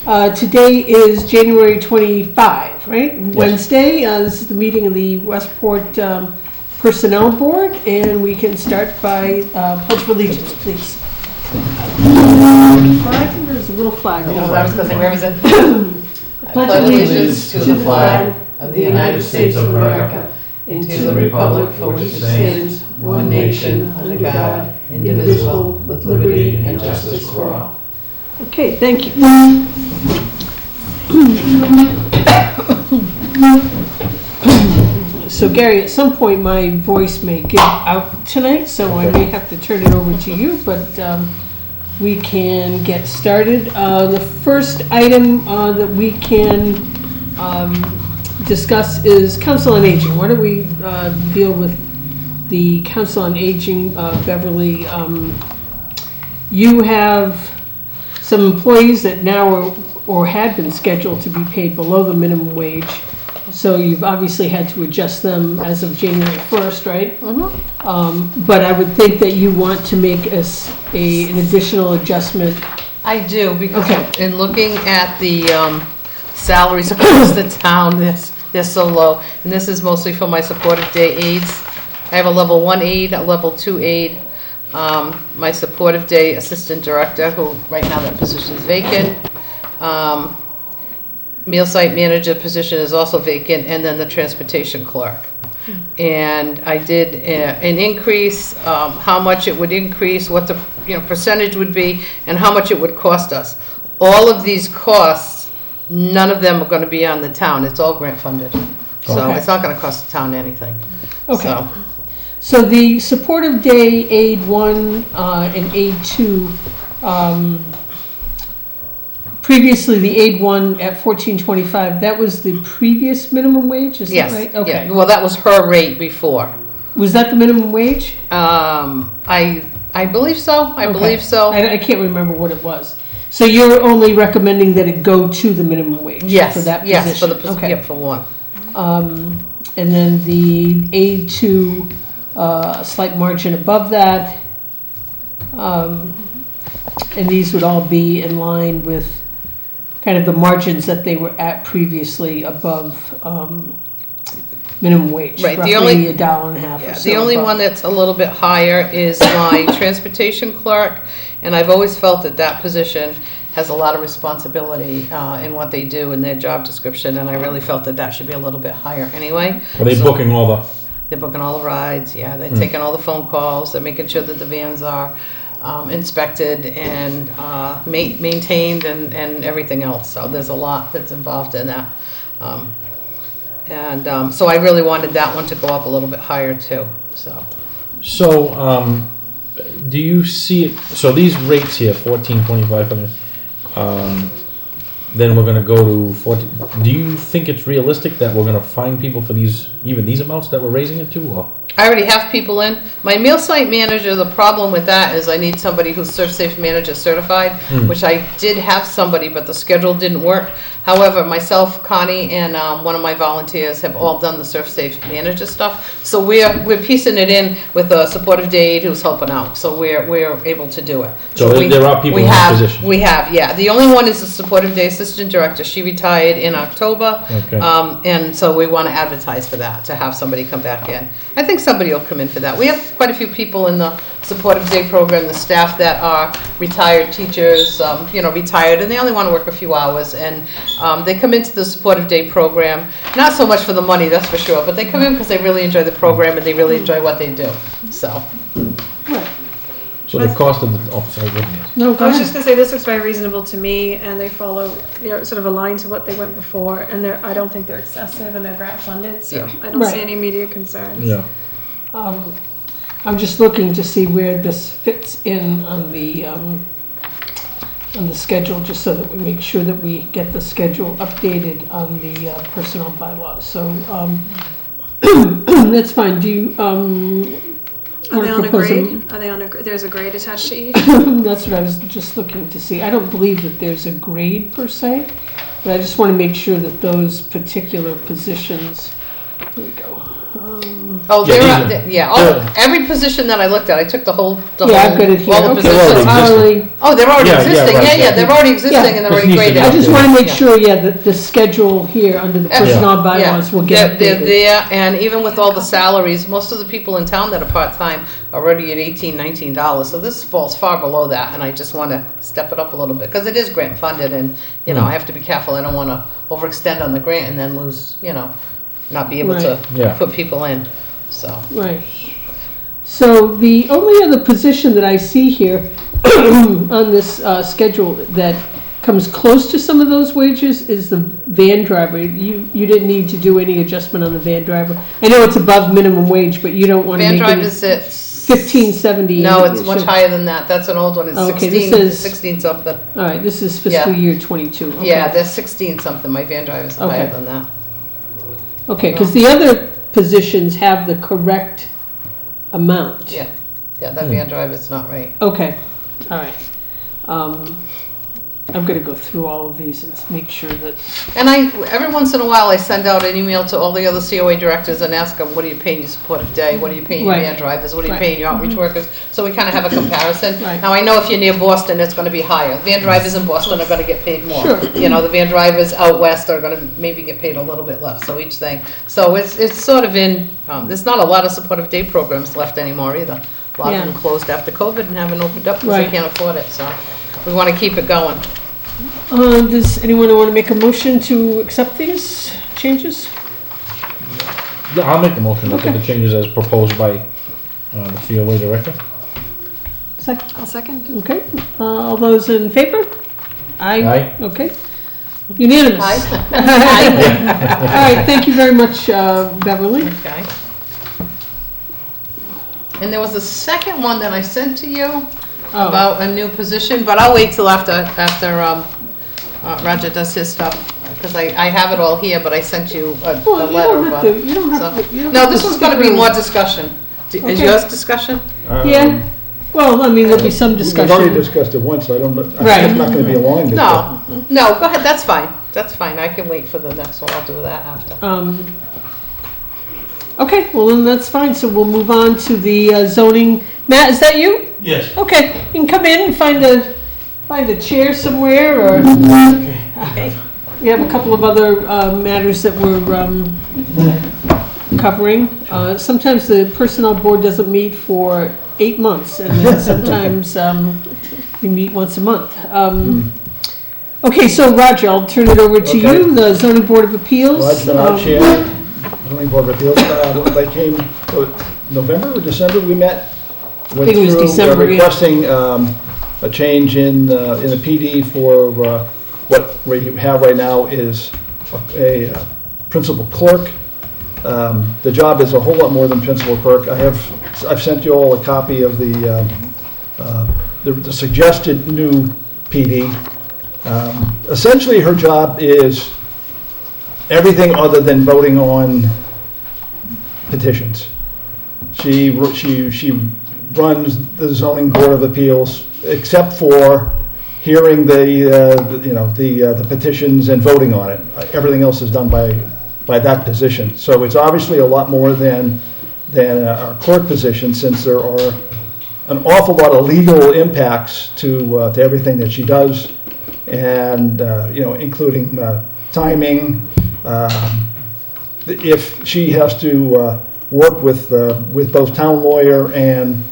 Today is January 25, right? Yes. Wednesday. This is the meeting of the Westport Personnel Board, and we can start by Pledge of Allegiance, please. Flag? There's a little flag. I was going to say, where is it? Pledge allegiance to the flag of the United States of America and to the republic for which it stands, one nation, under God, indivisible, with liberty and justice for all. Okay, thank you. So Gary, at some point my voice may give out tonight, so I may have to turn it over to you, but we can get started. The first item that we can discuss is Council on Aging. Why don't we deal with the Council on Aging, Beverly? You have some employees that now or had been scheduled to be paid below the minimum wage. So you've obviously had to adjust them as of January 1st, right? Mm-hmm. But I would think that you want to make an additional adjustment. I do, because in looking at the salaries across the town, they're so low. And this is mostly for my supportive day aides. I have a level 1 aide, a level 2 aide, my supportive day assistant director, who right now that position is vacant. Meal site manager position is also vacant, and then the transportation clerk. And I did an increase, how much it would increase, what the percentage would be, and how much it would cost us. All of these costs, none of them are going to be on the town. It's all grant funded, so it's not going to cost the town anything. Okay. So the supportive day aid 1 and aid 2. Previously, the aid 1 at $14.25, that was the previous minimum wage, is that right? Okay. Yeah. Well, that was her rate before. Was that the minimum wage? I believe so. I believe so. I can't remember what it was. So you're only recommending that it go to the minimum wage for that position? Yes, for the position. Yep, for 1. And then the aid 2, a slight margin above that. And these would all be in line with kind of the margins that they were at previously above minimum wage. Right. Roughly the only $1.50 or so. The only one that's a little bit higher is my transportation clerk, and I've always felt that position has a lot of responsibility in what they do in their job description, and I really felt that should be a little bit higher anyway. Are they booking all the? They're booking all the rides. Yeah, they're taking all the phone calls. They're making sure that the vans are inspected and maintained and everything else. So there's a lot that's involved in that. So I really wanted that one to go up a little bit higher too. So do you see it? So these rates here, $14.25, then we're going to go to 14. Do you think it's realistic that we're going to find people for these amounts that we're raising it to? Or? I already have people in. My meal site manager, the problem with that is I need somebody who's ServSafe manager certified, which I did have somebody, but the schedule didn't work. However, myself, Connie, and one of my volunteers have all done the ServSafe manager stuff. So we're piecing it in with a supportive day aide who's helping out. So we're able to do it. So there are people in that position? We have, yeah. The only one is the supportive day assistant director. She retired in October. Okay. And so we want to advertise for that, to have somebody come back in. I think somebody will come in for that. We have quite a few people in the supportive day program, the staff that are retired teachers, retired, and they only want to work a few hours, and they come into the supportive day program, not so much for the money, that's for sure, but they come in because they really enjoy the program and they really enjoy what they do. So the cost of the sorry, no, I was just going to say this looks very reasonable to me, and they follow, sort of aligned to what they went before, and I don't think they're excessive, and they're grant funded, so I don't see any immediate concerns. Yeah. I'm just looking to see where this fits in on the schedule, just so that we make sure that we get the schedule updated on the personnel bylaws. So that's fine. Do you? Are they on a grade? Are they on a? There's a grade attached to each. That's what I was just looking to see. I don't believe that there's a grade per se, but I just want to make sure that those particular positions. Here we go. Oh, Yeah, every position that I looked at, I took the whole, I've got it here. all the Okay. positions. Hourly. Oh, they're already Yeah, existing, right, yeah. they're already existing and they're already Just needs to be graded. I just want to make Yeah. sure, that the schedule here under the personnel bylaws will get They're updated. there, and even with all the salaries, most of the people in town that are part-time are already at $18, $19, so this falls far below that, and I just want to step it up a little bit, because it is grant funded, and, I have to be careful, I don't want to overextend on the grant and then lose, not be able to Yeah. put people in, so. Right. So the only other position that I see here on this schedule that comes close to some of those wages is the van driver. You didn't need to do any adjustment on the van driver. I know it's above minimum wage, but you don't want to Van make drive any is at 1570. No, it's much higher than that. That's an old one. It's Okay, 16, this is- 16 something. All right, this is fiscal Yeah. year 22. Okay. Yeah, there's 16 something. My van drive is higher Okay. than that. Okay, because the other positions have the correct amount. Yeah, that van drive is not right. Okay, all right. I'm going to go through all of these and make sure that. And every once in a while, I send out an email to all the other COA directors and ask them, what are you paying your supportive day? What are you paying your Right. van drivers? What are you Right. paying your outreach workers? So we kind of have a comparison. Right. Now, I know if you're near Boston, it's going to be higher. Van drivers in Boston are going to get paid more. Sure. The van drivers out west are going to maybe get paid a little bit less, so each thing. So it's sort of there's not a lot of supportive day programs left anymore either. A lot Yeah. of them closed after COVID and haven't opened up because they Right. can't afford it, so we want to keep it going. Does anyone want to make a motion to accept these changes? Yeah, I'll make the motion to Okay. the changes as proposed by the COA director. Second. I'll second. Okay. All those in favor? Aye. Aye. Okay. Unanimous. Aye. All right. Thank you very much, Beverly. Okay. And there was a second one that I sent to you Oh. about a new position, but I'll wait till after Roger does his stuff, because I have it all here, but I sent you a Well, you letter. don't have to- you don't have so- to- you don't No, have this to one's gonna stick be around. more discussion. Is Okay. yours discussion? Yeah. Well, I mean, there'll be some We've already discussion. discussed it once, so I don't, Right. it's not gonna be a long discussion. No, go ahead, that's fine. That's fine, I can wait for the next one, I'll do that after. Okay, well then that's fine. So we'll move on to the zoning. Matt, is that you? Yes. Okay, you can come in and find a chair somewhere, or we have a couple of other matters that we're covering. Sometimes the personnel board doesn't meet for 8 months, and then sometimes we meet once a month. Okay, so Roger, I'll turn it over to Okay. you, the zoning board of appeals. Rod's been our chair, zoning board of appeals, they came, November or December we met? Went think it was through, December, yeah. Requesting a change in the PD for what we have right now is a principal clerk. The job is a whole lot more than principal clerk. I've sent you all a copy of the suggested new PD. Essentially, her job is everything other than voting on petitions. She runs the zoning board of appeals, except for hearing the petitions and voting on it. Everything else is done by that position. So it's obviously a lot more than our clerk position, since there are an awful lot of legal impacts to everything that she does, and including timing. If she has to work with both town lawyer and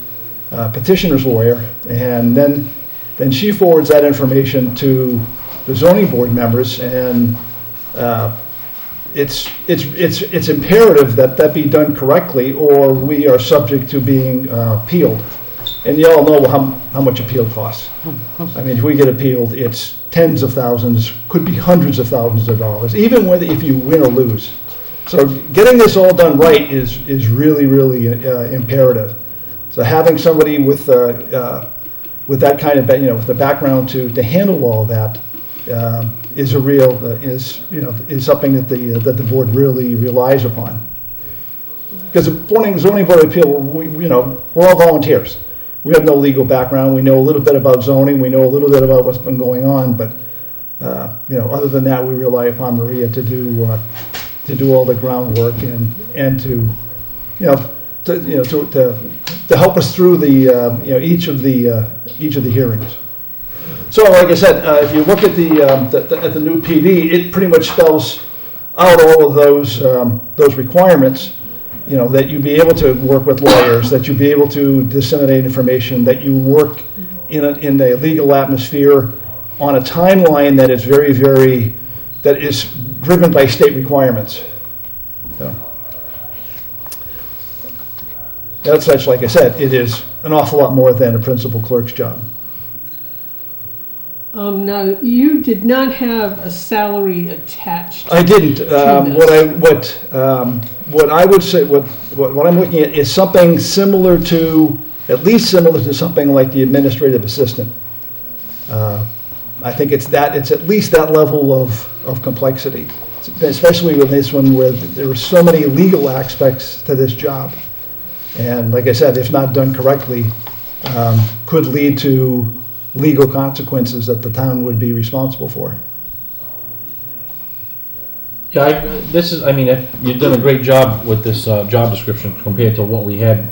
petitioner's lawyer, and then she forwards that information to the zoning board members, and it's imperative that be done correctly, or we are subject to being appealed. And you all know how much appeal costs. I mean, if we get appealed, it's tens of thousands, could be hundreds of thousands of dollars, even if you win or lose. So getting this all done right is really, really imperative. So having somebody with that kind of, with the background to handle all of that is is something that the board really relies upon. Because the zoning board of appeal, we're all volunteers. We have no legal background. We know a little bit about zoning. We know a little bit about what's been going on, but other than that, we rely upon Maria to do all the groundwork and to to help us through the each of the hearings. So, like I said, if you look at the new PD, it pretty much spells out all of those requirements. That you be able to work with lawyers, that you be able to disseminate information, that you work in a legal atmosphere on a timeline that is very, very, that is driven by state requirements. So, as such, like I said, it is an awful lot more than a principal clerk's job. Now, you did not have a salary attached. I didn't. this. What I would say, what I'm looking at is something similar to, at least similar to something like the administrative assistant. I think it's at least that level of complexity, especially with this one where there are so many legal aspects to this job. And like I said, if not done correctly, could lead to legal consequences that the town would be responsible for. Yeah, you've done a great job with this job description compared to what we had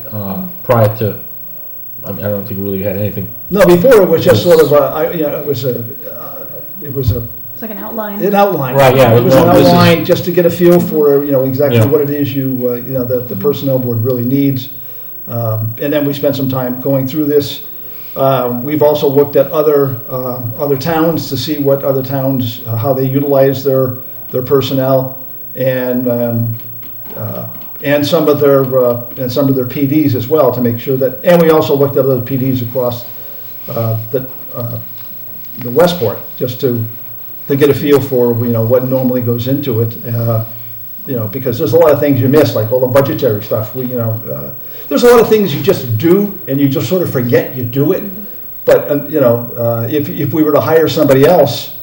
prior to. I don't think we really had anything. No, before it was just sort of it was It's like an outline. an outline. Right, yeah. It was an Well, this is- outline just to get a feel for exactly Yeah. what it is that the personnel board really needs. And then we spent some time going through this. We've also looked at other towns to see what other towns how they utilize their personnel and some of their PDs as well to make sure that. And we also looked at other PDs across the Westport just to get a feel for what normally goes into it. Because there's a lot of things you miss, like all the budgetary stuff. There's a lot of things you just do and you just sort of forget you do it. But if we were to hire somebody else,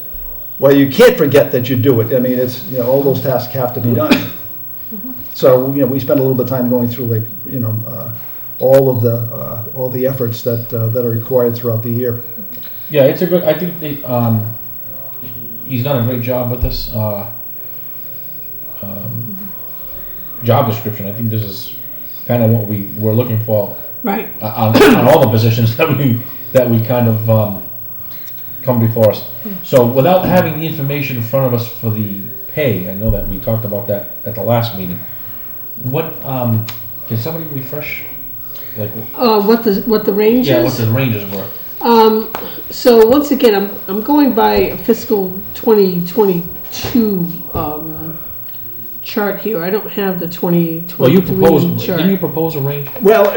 well, you can't forget that you do it. I mean, it's all those tasks have to be done. So we spent a little bit of time going through all the efforts that are required throughout the year. Yeah, it's a good. I think he's done a great job with this job description. I think this is kind of what we were looking for Right. on all the positions that we kind of come before us. So without having the information in front of us for the pay, I know that we talked about that at the last meeting. What can somebody refresh? Like What the range yeah, is? what the ranges were. So once again, I'm going by fiscal 2022 chart here. I don't have the 2023 Well, chart. didn't you propose a range? Well,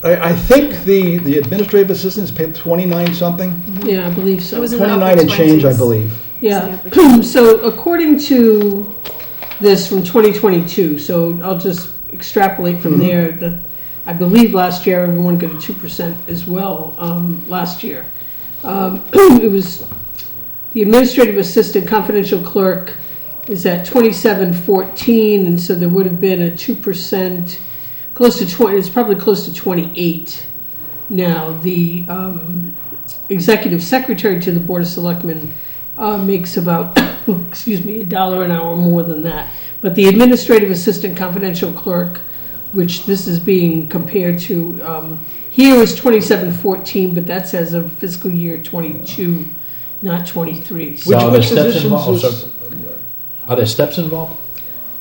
I think the administrative assistant is paid 29 something, Yeah, I believe so. It was in the 29 upper and change, I 20s. believe. Yeah. So according to this from 2022, so I'll just extrapolate from there that I believe last year everyone got a 2% as well. Last year, it was the administrative assistant confidential clerk is at 2714, and so there would have been a 2%, close to 20. It's probably close to 28 now. The executive secretary to the Board of Selectmen makes about, excuse me, $1 an hour more than that. But the administrative assistant confidential clerk, which this is being compared to, here is 2714, but that's as of fiscal year 22, not 23. So, So are there Which steps positions involved? was- Are there steps involved?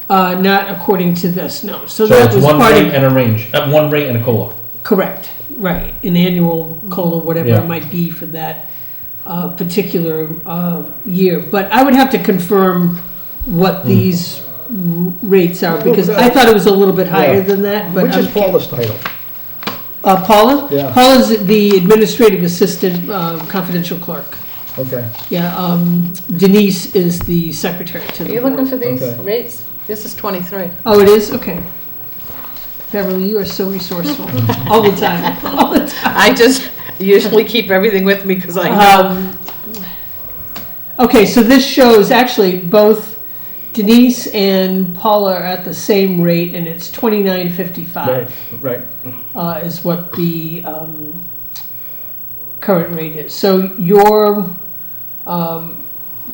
not according to this, no. So So that it's was one part rate of, and a range. One rate and a COLA. correct, right, an annual COLA, whatever Yeah. it might be for that particular year. But I would have to confirm what these rates are, because I thought it was a little bit higher than that, but. Which is Paula's title? Paula? Yeah. Paula's the administrative assistant, confidential clerk. Okay. Yeah, Denise is the secretary to Are the you board. looking for these Okay. rates? This is 23. Oh, it is? Okay. Beverly, you are so resourceful. All the time. All the time. I just usually keep everything with me because I know. Okay, so this shows actually both Denise and Paula are at the same rate, and it's $29.55 Right. is what the current rate is. So your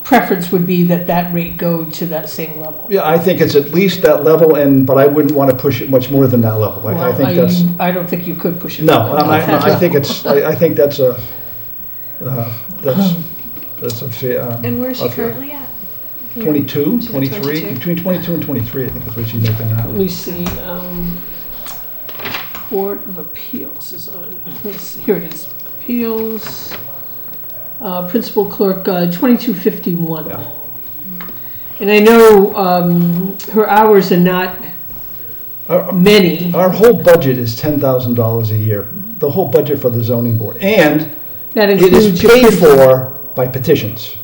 preference would be that that rate go to that same level. Yeah, I think it's at least that level, but I wouldn't want to push it much more than that level. I Well, think that's, I don't think you could push it. no, I think it's, I think that's a, that's a fair. And where is she a fair- currently at? Can you- 22, She's at 23, 22? between 22 and 23, I think is what she's making now. Let me see, Board of Appeals is on, let's see, here it is, Appeals, Principal Clerk, 2251. Yeah. And I know, her hours are not Our- many, Our whole budget is $10,000 a year, the whole budget for the zoning board. And that it includes is your. paid for by petitions.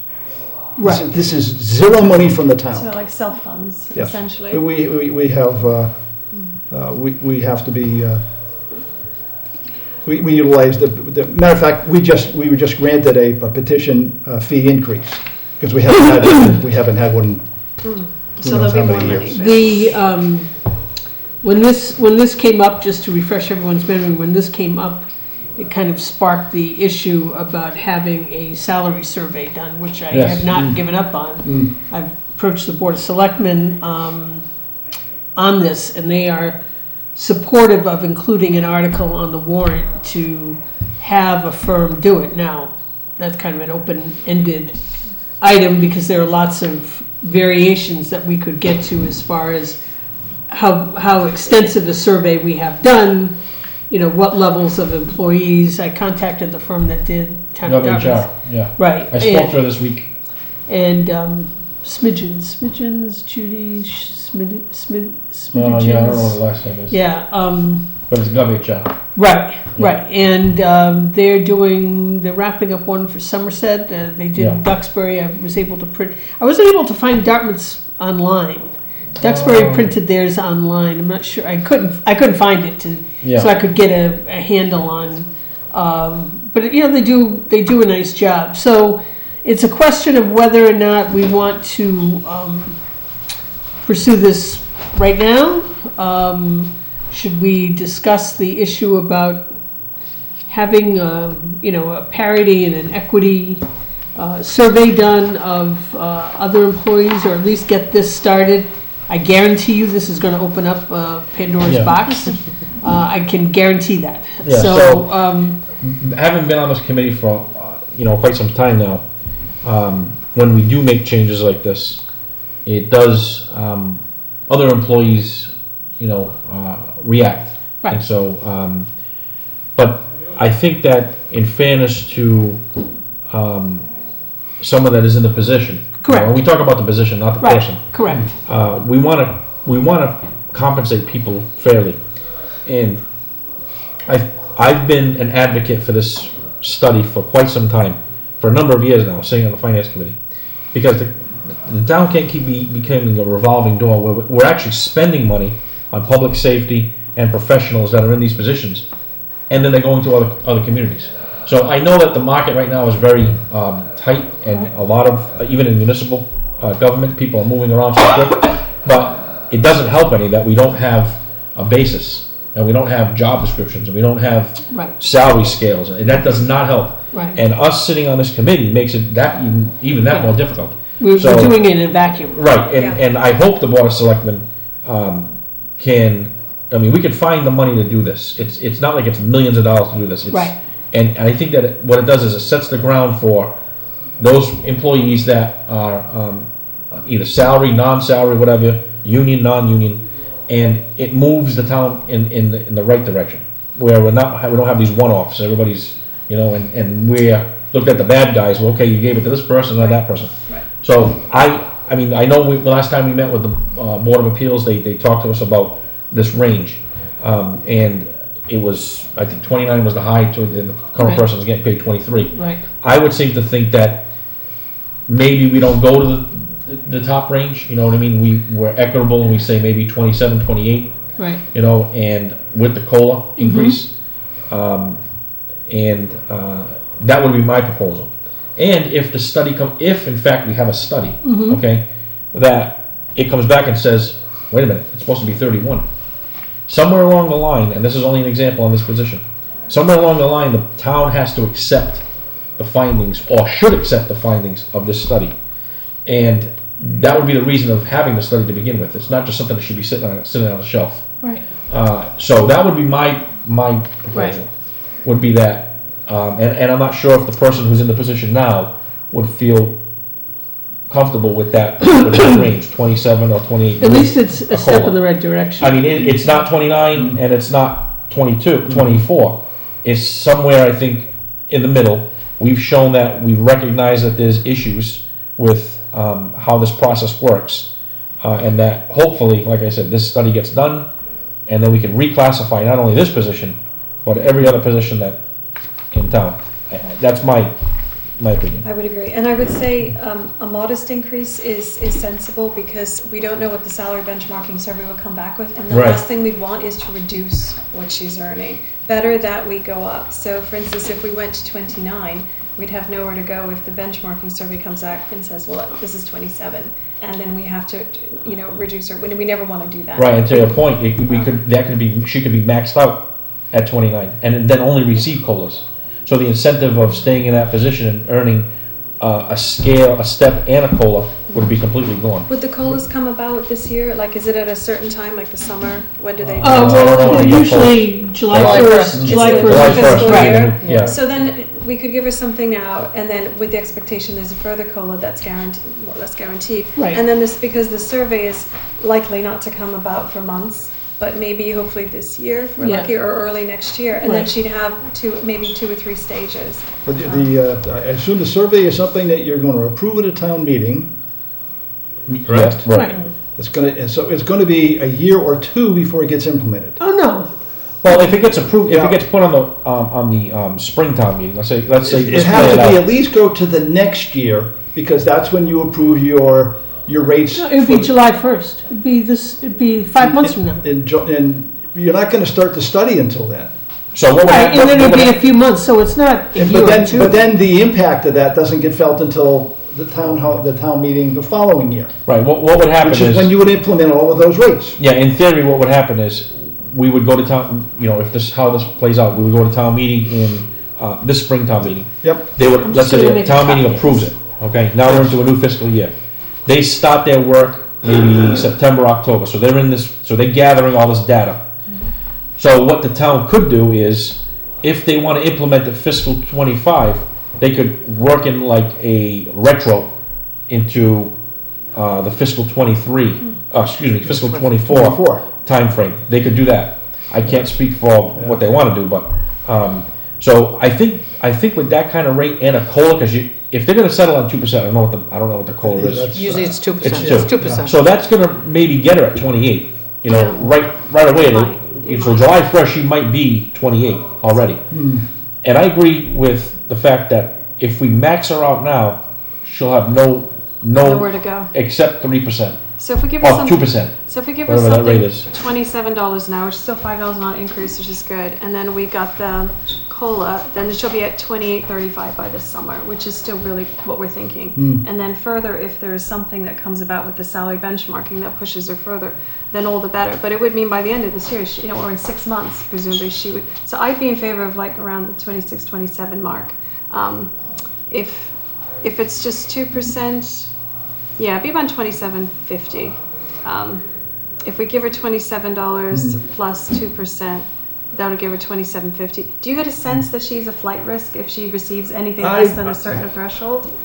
Right, This is zero money from the town. So like self funds, Yes. essentially. We have, we have to be, we utilize matter of fact, we were just granted a petition fee increase, because we haven't had one. So knows there'll how be more many money. years. there. the, when this came up, just to refresh everyone's memory, when this came up, it kind of sparked the issue about having a salary survey done, which I Yes. have not given up on. I've approached the Board of Selectmen on this, and they are supportive of including an article on the warrant to have a firm do it. Now, that's kind of an open-ended item, because there are lots of variations that we could get to as far as how extensive a survey we have done, you know, what levels of employees. I contacted the firm that did Town of Dartmouth. WHR, yeah. Right. I spoke to her this week. And Smidgens, Judy Smidgens. Oh, yeah, I don't know what the last name is. Yeah, But it's WHR. right. And they're wrapping up one for Somerset. They did Yeah. Duxbury. I was able to print. I wasn't able to find Dartmouth's online. Duxbury printed theirs online. I'm not sure. I couldn't find it Yeah. so I could get a handle on. But you know, they do a nice job. So it's a question of whether or not we want to pursue this right now. Should we discuss the issue about having a parity and an equity survey done of other employees, or at least get this started? I guarantee you this is going to open up Pandora's Yeah. box. I can guarantee that. Yeah, so, so- Having been on this committee for quite some time now, when we do make changes like this, it does other employees react. Right. And so, but I think that in fairness to someone that is in the position, Correct. When we talk about the position, not the right, person, correct. we want to compensate people fairly, and I've been an advocate for this study for quite some time, for a number of years now, sitting on the finance committee, because the town can't keep becoming a revolving door where we're actually spending money on public safety and professionals that are in these positions, and then they're going to other communities. So I know that the market right now is very tight, and a lot of, even in municipal government, people are moving around so quick, but it doesn't help any that we don't have a basis, and we don't have job descriptions, and we don't have Right. salary scales, and that does not help. Right. And us sitting on this committee makes it that even that more difficult. We're So- doing it in a vacuum. Right, and, Yeah. and I hope the Board of Selectmen we can find the money to do this. It's not like it's millions of dollars to do this. It's, Right. And I think that what it does is it sets the ground for those employees that are either salary, non-salary, whatever, union, non-union, and it moves the town in the right direction, where we don't have these one-offs. Everybody's, and we're looked at the bad guys. Well, okay, you gave it to this person or that person. Right. So I know the last time we met with the Board of Appeals, they talked to us about this range, and it was, I think 29 was the high, and the current Right. person is getting paid 23. Right. I would seem to think that maybe we don't go to the top range, you know what I mean? We're equitable and we say maybe 27, 28, Right. and with the COLA increase, that would be my proposal. And if the study if in fact we have a study, okay, that it comes back and says, wait a minute, it's supposed to be 31. Somewhere along the line, and this is only an example on this position, somewhere along the line the town has to accept the findings, or should accept the findings of this study. And that would be the reason of having the study to begin with. It's not just something that should be sitting on a shelf. Right. So that would be my proposal. Would be that, and I'm not sure if the person who's in the position now would feel comfortable with that range, 27 or 28. At least it's a step COLA. in the right direction. I mean, it's not 29 and it's not 22, 24. It's somewhere, I think, in the middle. We've shown that we recognize that there's issues with how this process works, and that hopefully, like I said, this study gets done, and then we can reclassify not only this position, but every other position that in town. That's my opinion. I would agree. And I would say a modest increase is sensible because we don't know what the salary benchmarking survey will come back with. And the Right. last thing we'd want is to reduce what she's earning. Better that we go up. So for instance, if we went to 29, we'd have nowhere to go if the benchmarking survey comes back and says, well, this is 27. And then we have to, reduce her. We never want to do that. Right, and to your point, she could be maxed out at 29 and then only receive COLAs. So the incentive of staying in that position and earning a step, and a COLA would be completely gone. Would the COLAs come about this year? Like, is it at a certain time, like the summer? When do they? I don't know Well, when they're you usually July July 1st. 1st. July It's 1st. July fiscal 1st, year. right, yeah. So then we could give her something now, and then with the expectation there's a further COLA that's guaranteed, more or less guaranteed. Right. And then this, because the survey is likely not to come about for months, but maybe hopefully this year, if we're Yeah. lucky, or early next year, and then Right. she'd have maybe 2 or 3 stages. But I assume the survey is something that you're going to approve at a town meeting. Correct. Yeah, Right. It's going to be a year or 2 before it gets implemented. Oh, no. Well, if it gets approved, if Yeah. it gets put on the Springtown meeting, let's say. It let's has play to be out. at least go to the next year because that's when you approve your rates. No, it would be July 1st. It'd be 5 months from now. And you're not going to start the study until then. So what would Right, happen? and then what it'd would be a few months, so it's not a year or two. But then the impact of that doesn't get felt until the town meeting the following year, Right, what would happen which is when you would implement all of those rates. yeah, in theory, what would happen is we would go to town. If how this plays out, we would go to town meeting in this Springtown meeting. Yep. They would, I'm let's just say gonna the make a town copy meeting of approves this. it, okay? Now we're into a new fiscal year. They start their work maybe September, October, so they're gathering all this data. So what the town could do is, if they want to implement the fiscal 25, they could work in like a retro into the fiscal 23, fiscal 24 timeframe. They could do that. I can't speak for what they want to do, but so I think with that kind of rate and a COLA, because if they're going to settle on 2%, I don't know what the COLA is. That's- Usually it's 2%. It's It's 2. 2%. So that's going to maybe get her at 28. Right away. So July 1st, she might be 28 already. And I agree with the fact that if we max her out now, she'll have Nowhere to go. except 3%. So if we give her Oh, some, 2%. So if we give her Whatever that something, rate is. $27 an hour, which is still $5 an hour increase, which is good, and then we got the COLA, then she'll be at $28.35 by this summer, which is still really what we're thinking. And then further, if there is something that comes about with the salary benchmarking that pushes her further, then all the better. But it would mean by the end of this year, or in 6 months, presumably she would. So I'd be in favor of like around the 26, 27 mark. If it's just 2%. Yeah, it'd be about $27.50. If we give her $27 plus 2%, that would give her $27.50. Do you get a sense that she's a flight risk if she receives anything less than a certain threshold?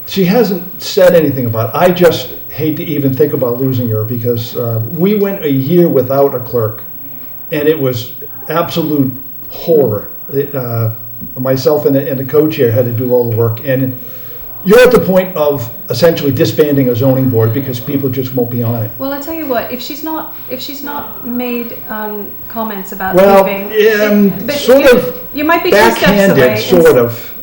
She hasn't said anything about it. I just hate to even think about losing her because we went a year without a clerk, and it was absolute horror. Myself and the co-chair had to do all the work, and you're at the point of essentially disbanding a zoning board because people just won't be on it. Well, I tell you what, if she's not made comments about leaving, but sort of you might be 2 steps backhanded, away. sort of.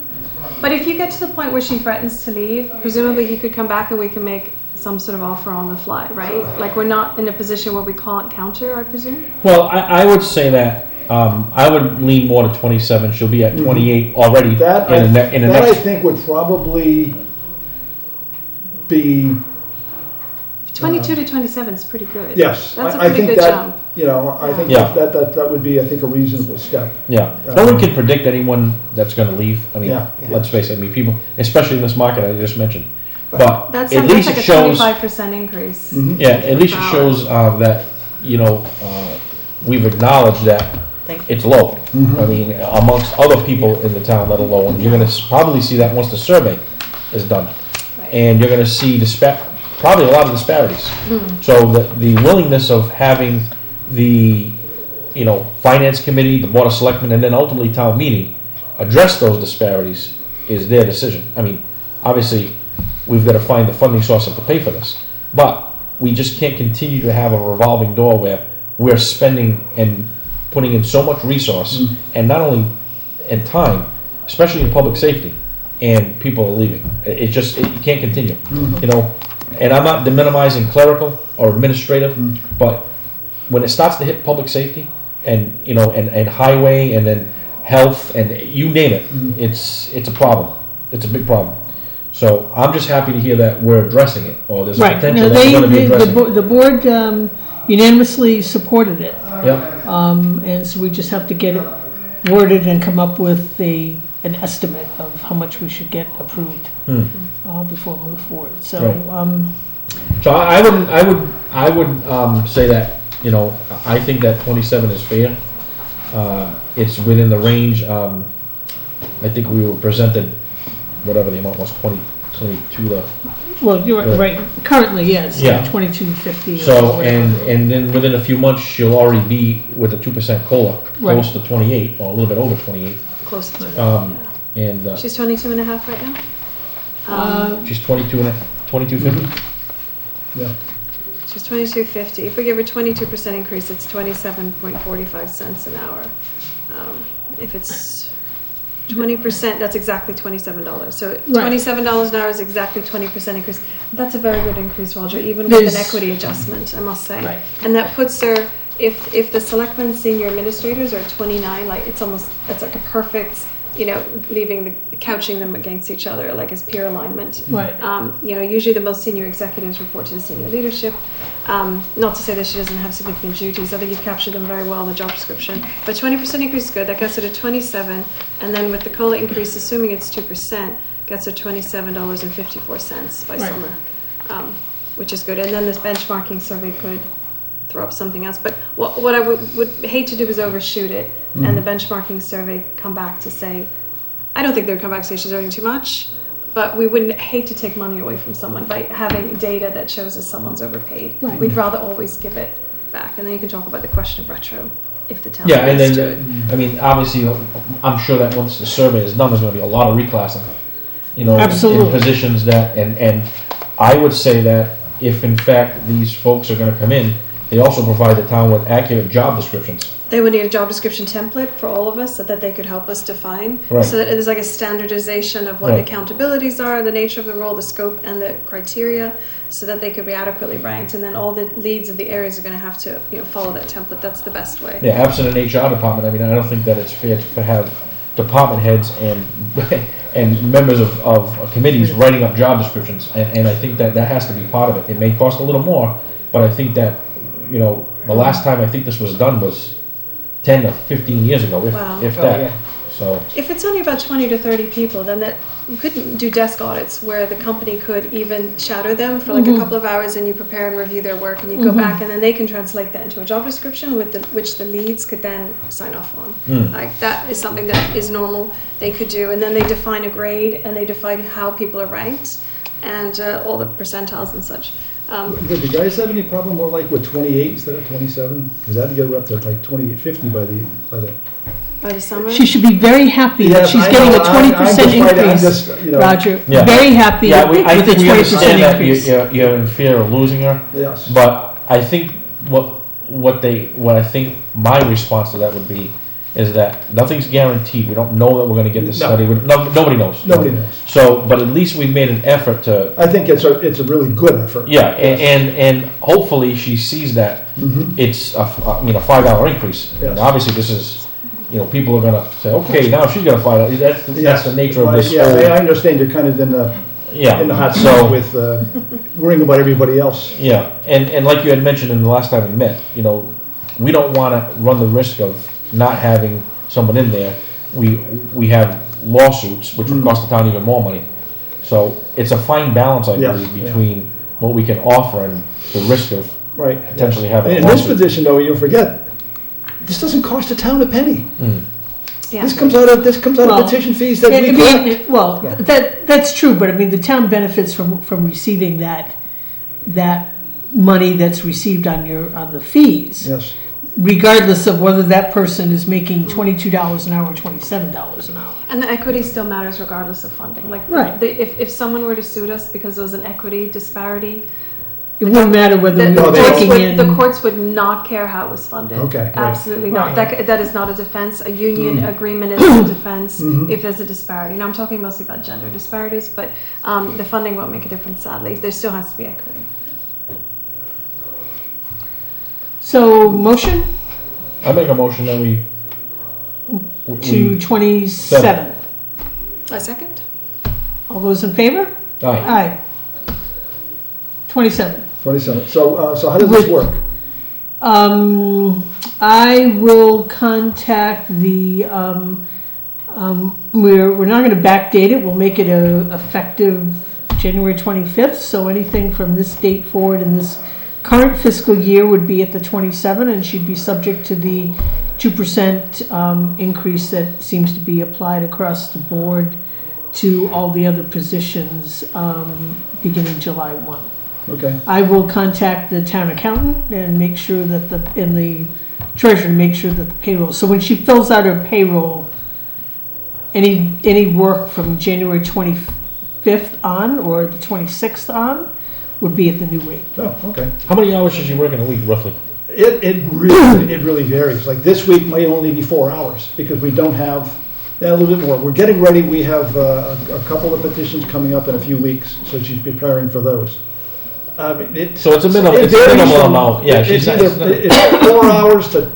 But if you get to the point where she threatens to leave, presumably he could come back and we can make some sort of offer on the fly, right? Like we're not in a position where we can't counter, I presume? Well, I would say that I would lean more to 27. She'll be at 28 already That in the I next. think would probably be 22 to 27 is pretty good. yes. That's a I pretty think good that jump. I think Yeah. that would be a reasonable step. Yeah, no one can predict anyone that's going to leave. I mean, Yeah. let's face it. I mean, people, especially in this market I just mentioned. But That's at least like it a shows, 25% increase. yeah, at least it shows that, you know, we've acknowledged that it's low. I mean, amongst other people in the town that are low, and you're gonna probably see that once the survey is done. And you're gonna see probably a lot of disparities. So the willingness of having the, you know, finance committee, the board of selectmen, and then ultimately town meeting address those disparities is their decision. I mean, obviously, we've got to find the funding sources to pay for this. But we just can't continue to have a revolving door where we're spending and putting in so much resource, and not only in time, especially in public safety, and people are leaving. It can't continue, you know. And I'm not minimizing clerical or administrative, but when it starts to hit public safety, and you know, and highway, and then health, and you name it, it's a problem. It's a big problem. So I'm just happy to hear that we're addressing it, or there's a Right, potential no, that we're going to be addressing. the board unanimously supported it. Yep. And so we just have to get it worded and come up with an estimate of how much we should get approved before we move forward. So, Right. So I would say that, you know, I think that 27 is fair. It's within the range. I think we were presented whatever the amount was, 22 to. well, you're right. Currently, yes, Yeah. 2250. So and then within a few months she'll already be with a 2% COLA, Right. close to 28 or a little bit over 28. Close to it. And She's 22 and a half right now. she's 22.50. Yeah. She's 22.50. If we give her 22% increase, it's 27.45 cents an hour. If it's 20%, that's exactly $27. So $27 an hour is exactly 20% increase. That's a very good increase, Roger, even with an equity adjustment, I must say. Right. And that puts her, if the selectmen senior administrators are 29, like it's like a perfect, you know, couching them against each other, like as peer alignment. Right. You know, usually the most senior executives report to the senior leadership. Not to say that she doesn't have significant duties. I think you've captured them very well in the job description. But 20% increase is good. That gets her to 27, and then with the COLA increase, assuming it's 2%, gets her $27.54 by summer, which is good. And then this benchmarking survey could throw up something else. But what I would hate to do is overshoot it, and the benchmarking survey come back to say, I don't think they would come back and say she's earning too much, but we wouldn't hate to take money away from someone by having data that shows us someone's overpaid. Right. We'd rather always give it back. And then you can talk about the question of retro if the town Yeah, and wants then, I mean, obviously, I'm sure that once the survey is done, there's gonna be a lot of reclassing, you know, in Absolutely. positions that, and I would say that if in fact these folks are gonna come in, they also provide the town with accurate job descriptions. They would need a job description template for all of us so that they could help us define. Right. So that there's like a standardization of what Right. the accountabilities are, the nature of the role, the scope, and the criteria, so that they could be adequately ranked. And then all the leads of the areas are going to have to, you know, follow that template. That's the best way. Yeah, absent an HR department, I mean, I don't think that it's fair to have department heads and and members of committees writing up job descriptions, and I think that has to be part of it. It may cost a little more, but I think that, you know, the last time I think this was done was 10 to 15 years ago, Wow. if that. So, If it's only about 20 to 30 people, then that you could do desk audits where the company could even shadow them for like a couple of hours, and you prepare and review their work, and you go back, and then they can translate that into a job description which the leads could then sign off on. Like that is something that is normal they could do, and then they define a grade and they define how people are ranked and all the percentiles and such. Would you guys have any problem more like with 28 instead of 27? Because that'd get her up to like 28.50 by the summer. She should be very happy that Yes, she's I getting know. a 20% I'm increase. just, you know. Roger, Yeah. very happy yeah, I with the think we 20% understand that increase. you're in fear of losing her. Yes. But I think what I think my response to that would be is that nothing's guaranteed. We don't know that we're going to get this No. study. Nobody knows. Nobody knows. So, but at least we've made an effort to. I think it's a really good effort. Yeah, and hopefully she sees that it's a $5 increase. Yes. And obviously, this is, you know, people are going to say, okay, now she's going to $5. That's the nature of this. Yeah, whole, I understand you're kind of in the hot seat So with worrying about everybody else. yeah, and like you had mentioned in the last time we met, you know, we don't want to run the risk of not having someone in there. We have lawsuits which would cost the town even more money. So it's a fine balance, I Yes, believe, yeah. between what we can offer and the risk of Right. potentially having a In this lawsuit. position, though, you'll forget, this doesn't cost the town a penny. Yeah. This comes out of Well, petition fees that I we mean, collect. well, Yeah. that's true, but I mean, the town benefits from receiving that money that's received on the fees, Yes. regardless of whether that person is making $22 an hour or $27 an hour. And the equity still matters regardless of funding. Like, Right. if someone were to sue us because there was an equity disparity, It wouldn't matter whether we were taking in. the courts would not care how it was funded. Okay, right. Absolutely not. Right. That is not a defense. A union Mm. agreement is a defense if there's a disparity. Now, I'm talking mostly about gender disparities, but the funding won't make a difference, sadly. There still has to be equity. So, motion I make a motion that we to 27. A second? All those in favor? Aye. Aye. 27. 27. So how does this work? I will contact the, we're not gonna backdate it, we'll make it effective January 25th, so anything from this date forward in this current fiscal year would be at the 27, and she'd be subject to the 2% increase that seems to be applied across the board to all the other positions, beginning July 1. Okay. I will contact the town accountant and make sure that the treasurer, make sure that the payroll, so when she fills out her payroll, any work from January 25th on or the 26th on would be at the new rate. Oh, okay. How many hours does she work in a week, roughly? It really varies. Like this week might only be 4 hours because we don't have a little bit more. We're getting ready. We have a couple of petitions coming up in a few weeks, so she's preparing for those. So it's a minimal- it it's a varies minimal from- amount. Yeah, it's she's not- either it's not- it's 4 hours to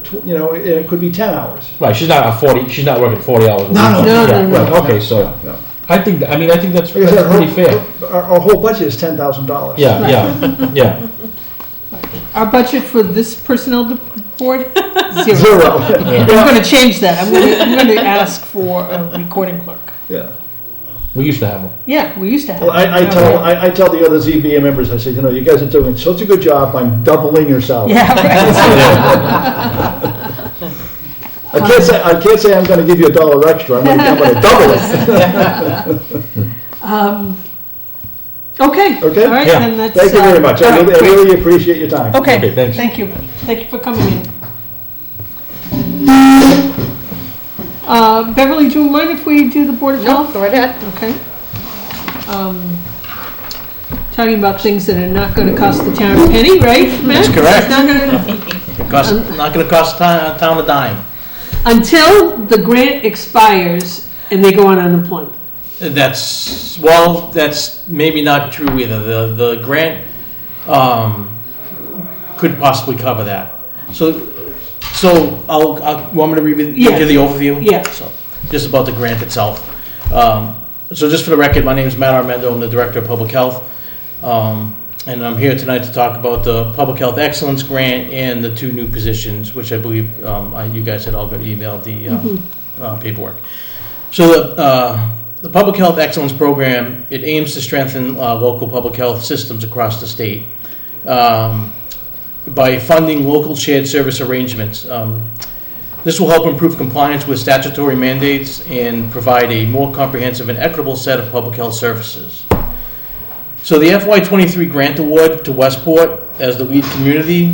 it could be 10 hours. Right, she's not working 40 hours a week. No. Right, okay, so, No. I think that's Like I said, pretty fair. Our whole budget is $10,000. Yeah. Our budget for this personnel board, zero. Zero. I'm gonna change that, I'm gonna ask for a recording clerk. Yeah. We used to have them. Yeah, we used to have. Well, I tell the other ZBA members, I say, you guys are doing such a good job. I'm doubling your salary. Yeah, right. I can't say I'm going to give you $1 extra. I'm going to double it. Okay. Okay? All right, Yeah. then that's. Thank you very much. all I right, great. really appreciate your time. Okay, Okay, thanks. thank you. Thank you for coming in. Beverly, do you mind if we do the Board of No, Health? go right ahead. Okay. Talking about things that are not gonna cost the town a penny, right, Matt? That's correct. It's not gonna- Not going to cost town a dime. Until the grant expires and they go on unemployment. That's maybe not true either. The grant could possibly cover that. So I'll want me to give Yeah. you the overview? Yeah. So just about the grant itself. So just for the record, my name is Matt Armendo. I'm the Director of Public Health. And I'm here tonight to talk about the Public Health Excellence Grant and the 2 new positions, which I believe you guys had all got emailed the paperwork. So the Public Health Excellence Program, it aims to strengthen local public health systems across the state by funding local shared service arrangements. This will help improve compliance with statutory mandates and provide a more comprehensive and equitable set of public health services. So the FY23 grant award to Westport as the lead community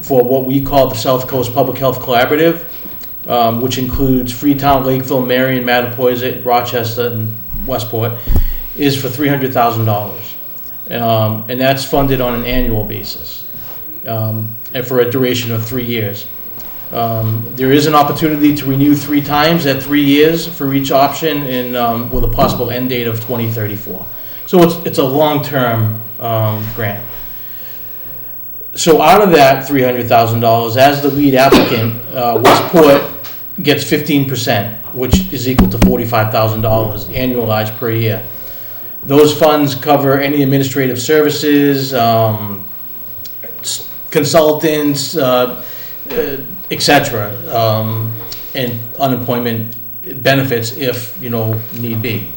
for what we call the South Coast Public Health Collaborative, which includes Freetown, Lakeville, Marion, Mattapoisett, Rochester, and Westport, is for $300,000. And that's funded on an annual basis and for a duration of 3 years. There is an opportunity to renew 3 times at 3 years for each option and with a possible end date of 2034. So it's a long-term grant. So out of that $300,000, as the lead applicant, Westport gets 15%, which is equal to $45,000 annualized per year. Those funds cover any administrative services, consultants, etc., and unemployment benefits if need be.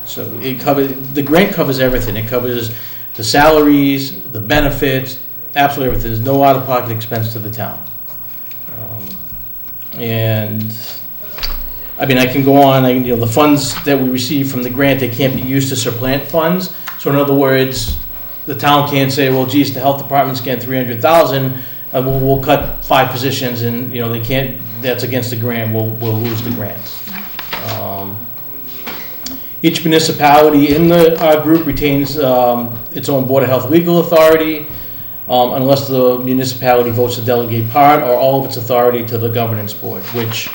So the grant covers everything. It covers the salaries, the benefits, absolutely everything. There's no out-of-pocket expense to the town. And I mean, I can go on. The funds that we receive from the grant, they can't be used to supplant funds. So in other words, the town can't say, well, geez, the health department's getting $300,000. We'll cut 5 positions, and they can't. That's against the grant. We'll lose the grants. Each municipality in the group retains its own Board of Health legal authority, unless the municipality votes to delegate part or all of its authority to the governance board, which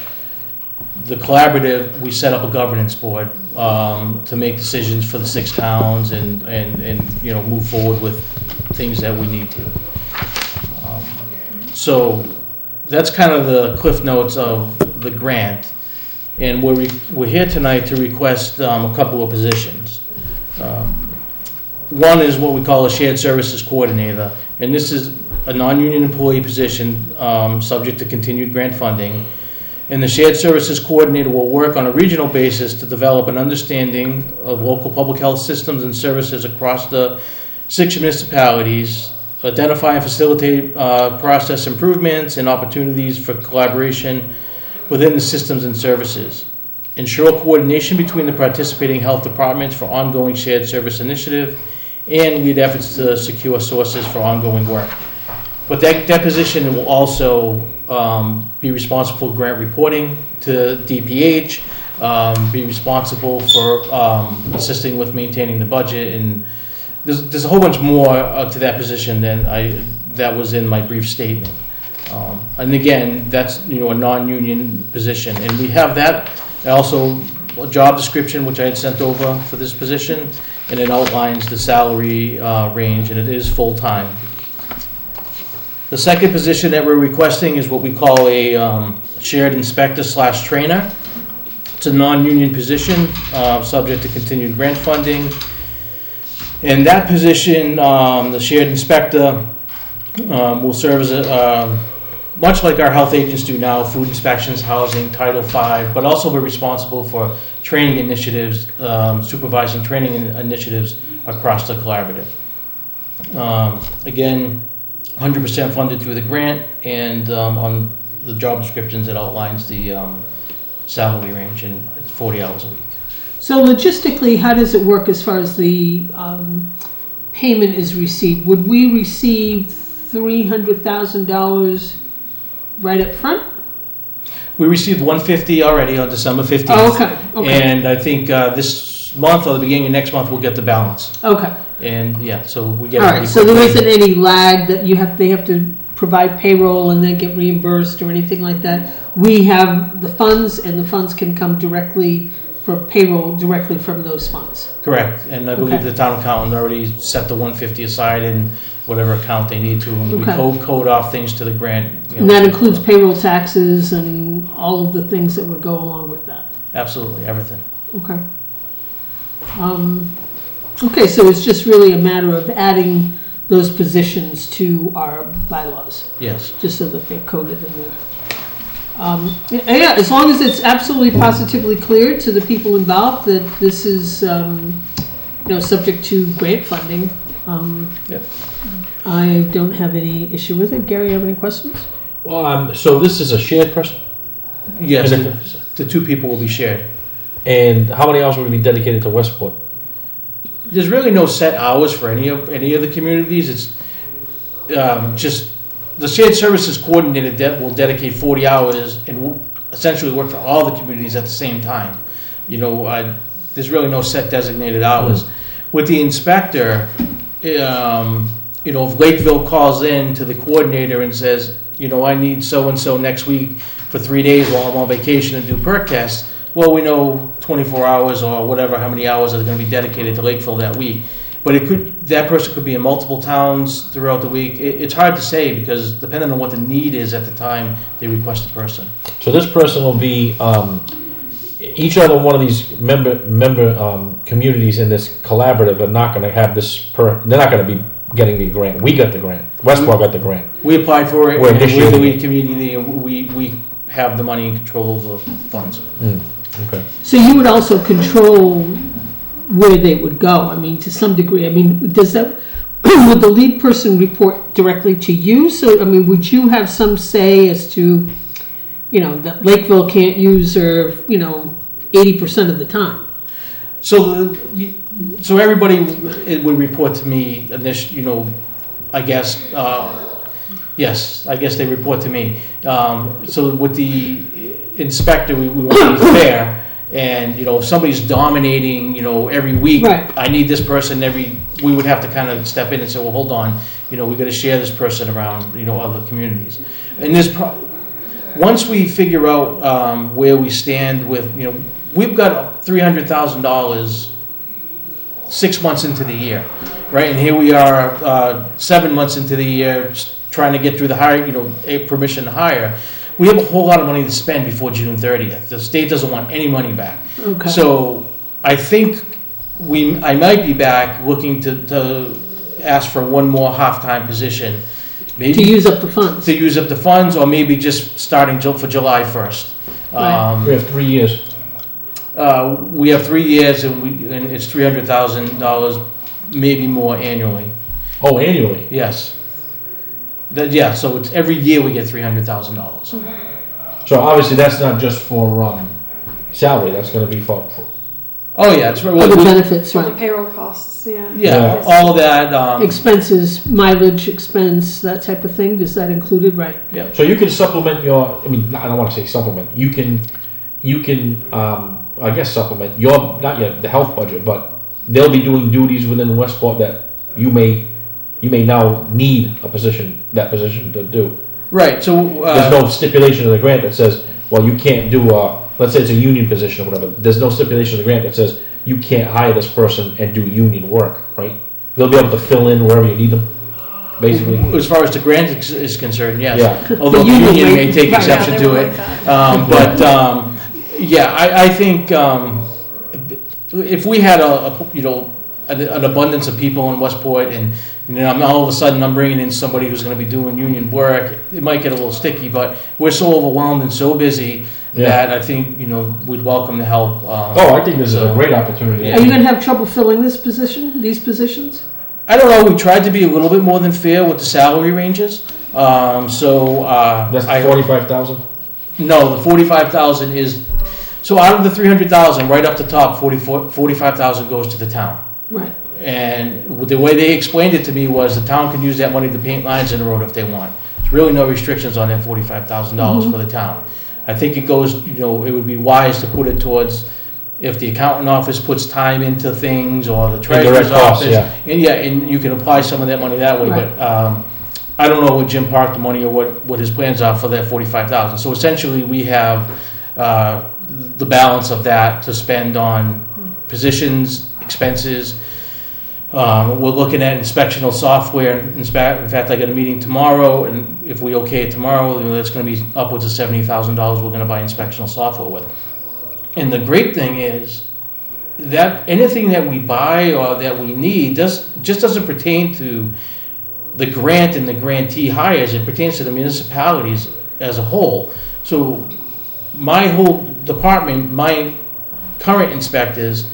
the collaborative, we set up a governance board to make decisions for the 6 towns and move forward with things that we need to. So that's kind of the cliff notes of the grant. And we're here tonight to request a couple of positions. One is what we call a shared services coordinator, and this is a non-union employee position subject to continued grant funding. And the shared services coordinator will work on a regional basis to develop an understanding of local public health systems and services across the 6 municipalities, identify and facilitate process improvements and opportunities for collaboration within the systems and services, ensure coordination between the participating health departments for ongoing shared service initiative, and lead efforts to secure sources for ongoing work. But that position will also be responsible for grant reporting to DPH, be responsible for assisting with maintaining the budget, and there's a whole bunch more to that position than that was in my brief statement. And again, that's a non-union position, and we have that. Also, a job description which I had sent over for this position, and it outlines the salary range, and it is full-time. The second position that we're requesting is what we call a shared inspector/trainer. It's a non-union position, subject to continued grant funding. And that position, the shared inspector, will serve as much like our health agents do now, food inspections, housing, Title V, but also we're responsible for training initiatives, supervising training initiatives across the collaborative. Again, 100% funded through the grant, and on the job descriptions it outlines the salary range, and it's 40 hours a week. So logistically, how does it work as far as the payment is received? Would we receive $300,000 right up front? We received $150 already on December 15th. Oh, okay. And I think this month or the beginning of next month we'll get the balance. Okay. And yeah, so we get. All right. So there isn't any lag that they have to provide payroll and then get reimbursed or anything like that. We have the funds, and the funds can come directly for payroll directly from those funds. Correct. And I believe the town accountant already set the $150 aside in whatever account they need to, and we code off things to the grant. And that includes payroll taxes and all of the things that would go along with that. Absolutely, everything. Okay. Okay, so it's just really a matter of adding those positions to our bylaws. Yes. Just so that they're coded in there. Yeah, as long as it's absolutely positively clear to the people involved that this is, subject to grant funding. Yep. I don't have any issue with it. Gary, you have any questions? So this is a shared person? Yes, the 2 people will be shared. And how many hours will be dedicated to Westport? There's really no set hours for any of the communities. It's just the shared services coordinator will dedicate 40 hours and will essentially work for all the communities at the same time. There's really no set designated hours. With the inspector, if Lakeville calls in to the coordinator and says, I need so-and-so next week for 3 days while I'm on vacation and do perk tests, well, we know 24 hours or whatever, how many hours are going to be dedicated to Lakeville that week. But that person could be in multiple towns throughout the week. It's hard to say because depending on what the need is at the time, they request a person. So this person will be, each other one of these member communities in this collaborative are not going to have they're not going to be getting the grant. We got the grant. Westport got the grant. We applied for it, We're and we're the lead community, and we have the money and control of the funds. Okay. So you would also control where they would go. I mean, to some degree. I mean, does that, would the lead person report directly to you? So, I mean, would you have some say as to, you know, that Lakeville can't use her, you know, 80% of the time? So, so everybody it would report to me, you know, I guess, yes, I guess they report to me. So with the inspector, we want to be fair. And, you know, if somebody's dominating, you know, every week, Right. I need this person we would have to kind of step in and say, well, hold on, you know, we got to share this person around, you know, other communities. And once we figure out where we stand with, you know, we've got $300,000 6 months into the year, right? And here we are 7 months into the year trying to get through the hire, you know, permission to hire. We have a whole lot of money to spend before June 30th. The state doesn't want any money back. Okay. So I think I might be back looking to ask for one more half-time position. Maybe To use up the funds? to use up the funds, or maybe just starting for July 1st. Right. We have 3 years. We have 3 years, and it's $300,000, maybe more annually. Oh, annually. Yes. So it's every year we get $300,000. So obviously that's not just for salary. That's going to be for. Oh yeah, it's right. Other benefits, For the right? payroll costs, yeah. Yeah, all of that. Expenses, mileage expense, that type of thing, is that included, right? Yeah. So you can supplement your. I mean, I don't want to say supplement. You can. I guess supplement your not yet the health budget, but they'll be doing duties within Westport that you may now need that position to do. Right. So There's no stipulation in the grant that says, well, you can't do let's say it's a union position or whatever. There's no stipulation in the grant that says you can't hire this person and do union work, right? They'll be able to fill in wherever you need them, basically. as far as the grant is concerned, yes. Yeah. Although the union union may may- take right, exception yeah, to they it. won't like But yeah, I think if we had an abundance of people in Westport, and all of a sudden I'm bringing in somebody who's going to be doing union work, it might get a little sticky. But we're so overwhelmed and so busy that I think we'd welcome the help. I think this is a great opportunity. Are you going to have trouble filling these positions? I don't know. We tried to be a little bit more than fair with the salary ranges. That's the 45,000. No, the 45,000 is so out of the 300,000, right up the top, 45,000 goes to the town. Right. And the way they explained it to me was the town can use that money to paint lines in the road if they want. There's really no restrictions on that $45,000 for the town. I think it goes, it would be wise to put it towards if the accountant office puts time into things, or the treasurer's costs, office. And you can apply some of that money that way. Right. But I don't know what Jim parked the money or what his plans are for that 45,000. So essentially we have the balance of that to spend on positions, expenses. We're looking at inspectional software. In fact, I got a meeting tomorrow, and if we okay it tomorrow, that's going to be upwards of $70,000 we're going to buy inspectional software with. And the great thing is that anything that we buy or that we need just doesn't pertain to the grant and the grantee hires. It pertains to the municipalities as a whole. So my whole department, my current inspectors,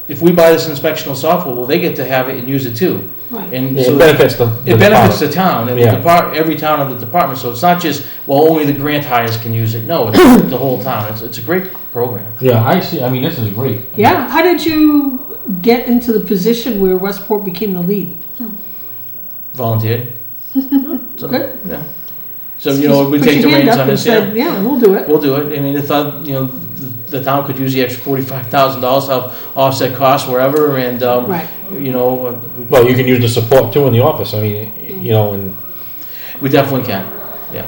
if we buy this inspectional software, well, they get to have it and use it too. Right. And It so benefits the it benefits the department. town and Yeah. every town of the department. So it's not just, well, only the grant hires can use it. No, it's the whole town. It's a great program. Yeah, I see. I mean, this is great. Yeah. How did you get into the position where Westport became the lead? Volunteered. So, Good. yeah. So, we Put take the your hand reins up on and this. said, Yeah. yeah, we'll do it. We'll do it. I mean, I thought, the town could use the extra $45,000 to help offset costs wherever, and, Right. Well, you can use the support too in the office. I mean, and we definitely can. Yeah.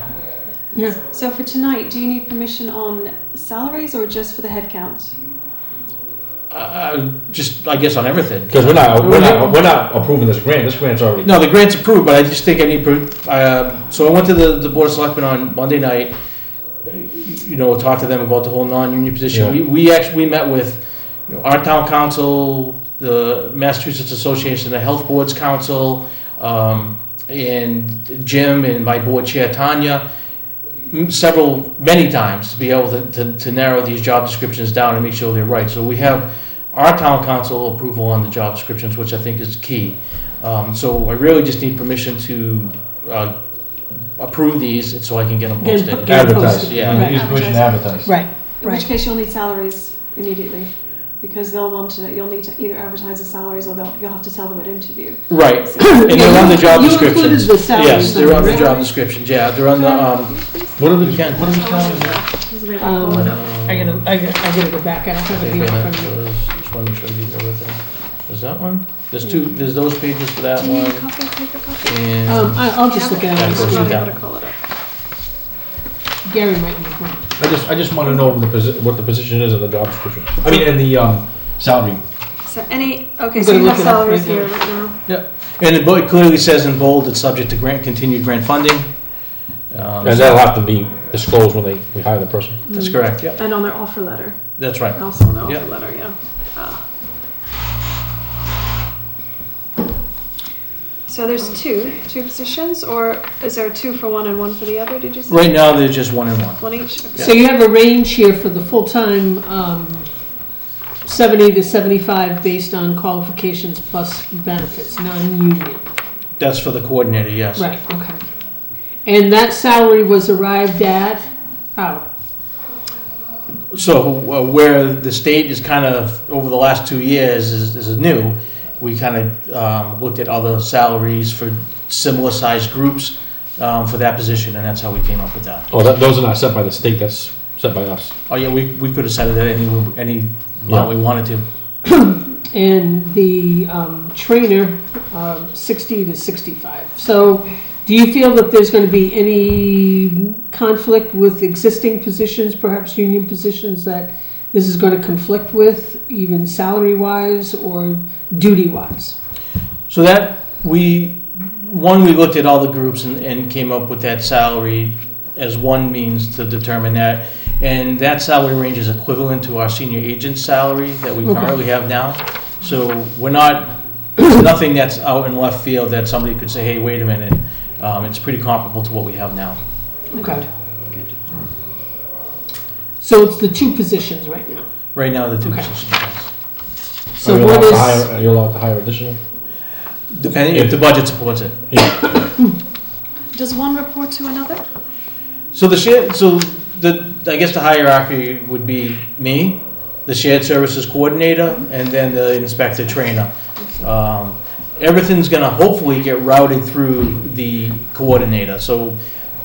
Yeah. So for tonight, do you need permission on salaries or just for the head count? Just, I guess, on everything. because we're not approving this grant. This grant's already. No, the grant's approved, but I just think I need, so I went to the Board of Selectmen on Monday night, talked to them about the whole non-union position. Yeah. We met with our town council, the Massachusetts Association of Health Boards Council, and Jim and my board chair, Tanya, many times to be able to narrow these job descriptions down and make sure they're right. So we have our town council approval on the job descriptions, which I think is key. So I really just need permission to approve these so I can get them posted. Get 'em Advertise. posted. Yeah. Right. Use permission to advertise. Right, In which right. case you'll need salaries immediately, because you'll need to either advertise the salaries or you'll have to tell them at interview. Right, and they're on the job You descriptions. included the salaries Yes, they're on the right? job descriptions, yeah, they're on the, What are the, You can. what are the salaries? I gotta go back, I don't have it here in front of me. just want to make sure I give you everything. There's that one, there's those pages for that Do you need a one, copy, paper copy? and, I'll just look at Yeah, it. of course you I'm can. gonna call it up. Gary might need one. I just want to know what the position is in the job description. I mean, in the salary. So so you gonna have look it up salaries right here now. right now. yeah. And it clearly says in bold, it's subject to continued grant funding. And that'll have to be disclosed when we hire the person. That's correct, yeah, And on their offer letter, that's right. also on the Yeah. offer letter, yeah. So there's two positions, or is there 2 for one and 1 for the other, did you say? Right now, they're just 1 and 1. One each? Okay. So you have a range here for the full-time, 70 to 75 based on qualifications plus benefits, non-union. That's for the coordinator, yes. Right, okay. And that salary was arrived at, how? So where the state is kind of, over the last 2 years, is new, we kind of looked at other salaries for similar sized groups for that position, and that's how we came up with that. Oh, those are not set by the state, that's set by us. Oh yeah, we could have set it at any amount we wanted to. And the trainer, 60 to 65. So do you feel that there's going to be any conflict with existing positions, perhaps union positions, that this is going to conflict with, even salary-wise or duty-wise? So that we looked at all the groups and came up with that salary as one means to determine that. And that salary range is equivalent to our senior agent's salary that we currently have now. So we're not, there's nothing that's out in left field that somebody could say, hey, wait a minute. It's pretty comparable to what we have now. Okay. So it's the 2 positions right now. Right now, the 2 Okay. positions, yes. So Are you what allowed to is, hire- Are you allowed to hire additional? Depending if the budget supports it. Does one report to another? So I guess the hierarchy would be me, the shared services coordinator, and then the inspector trainer. Everything's gonna hopefully get routed through the coordinator. So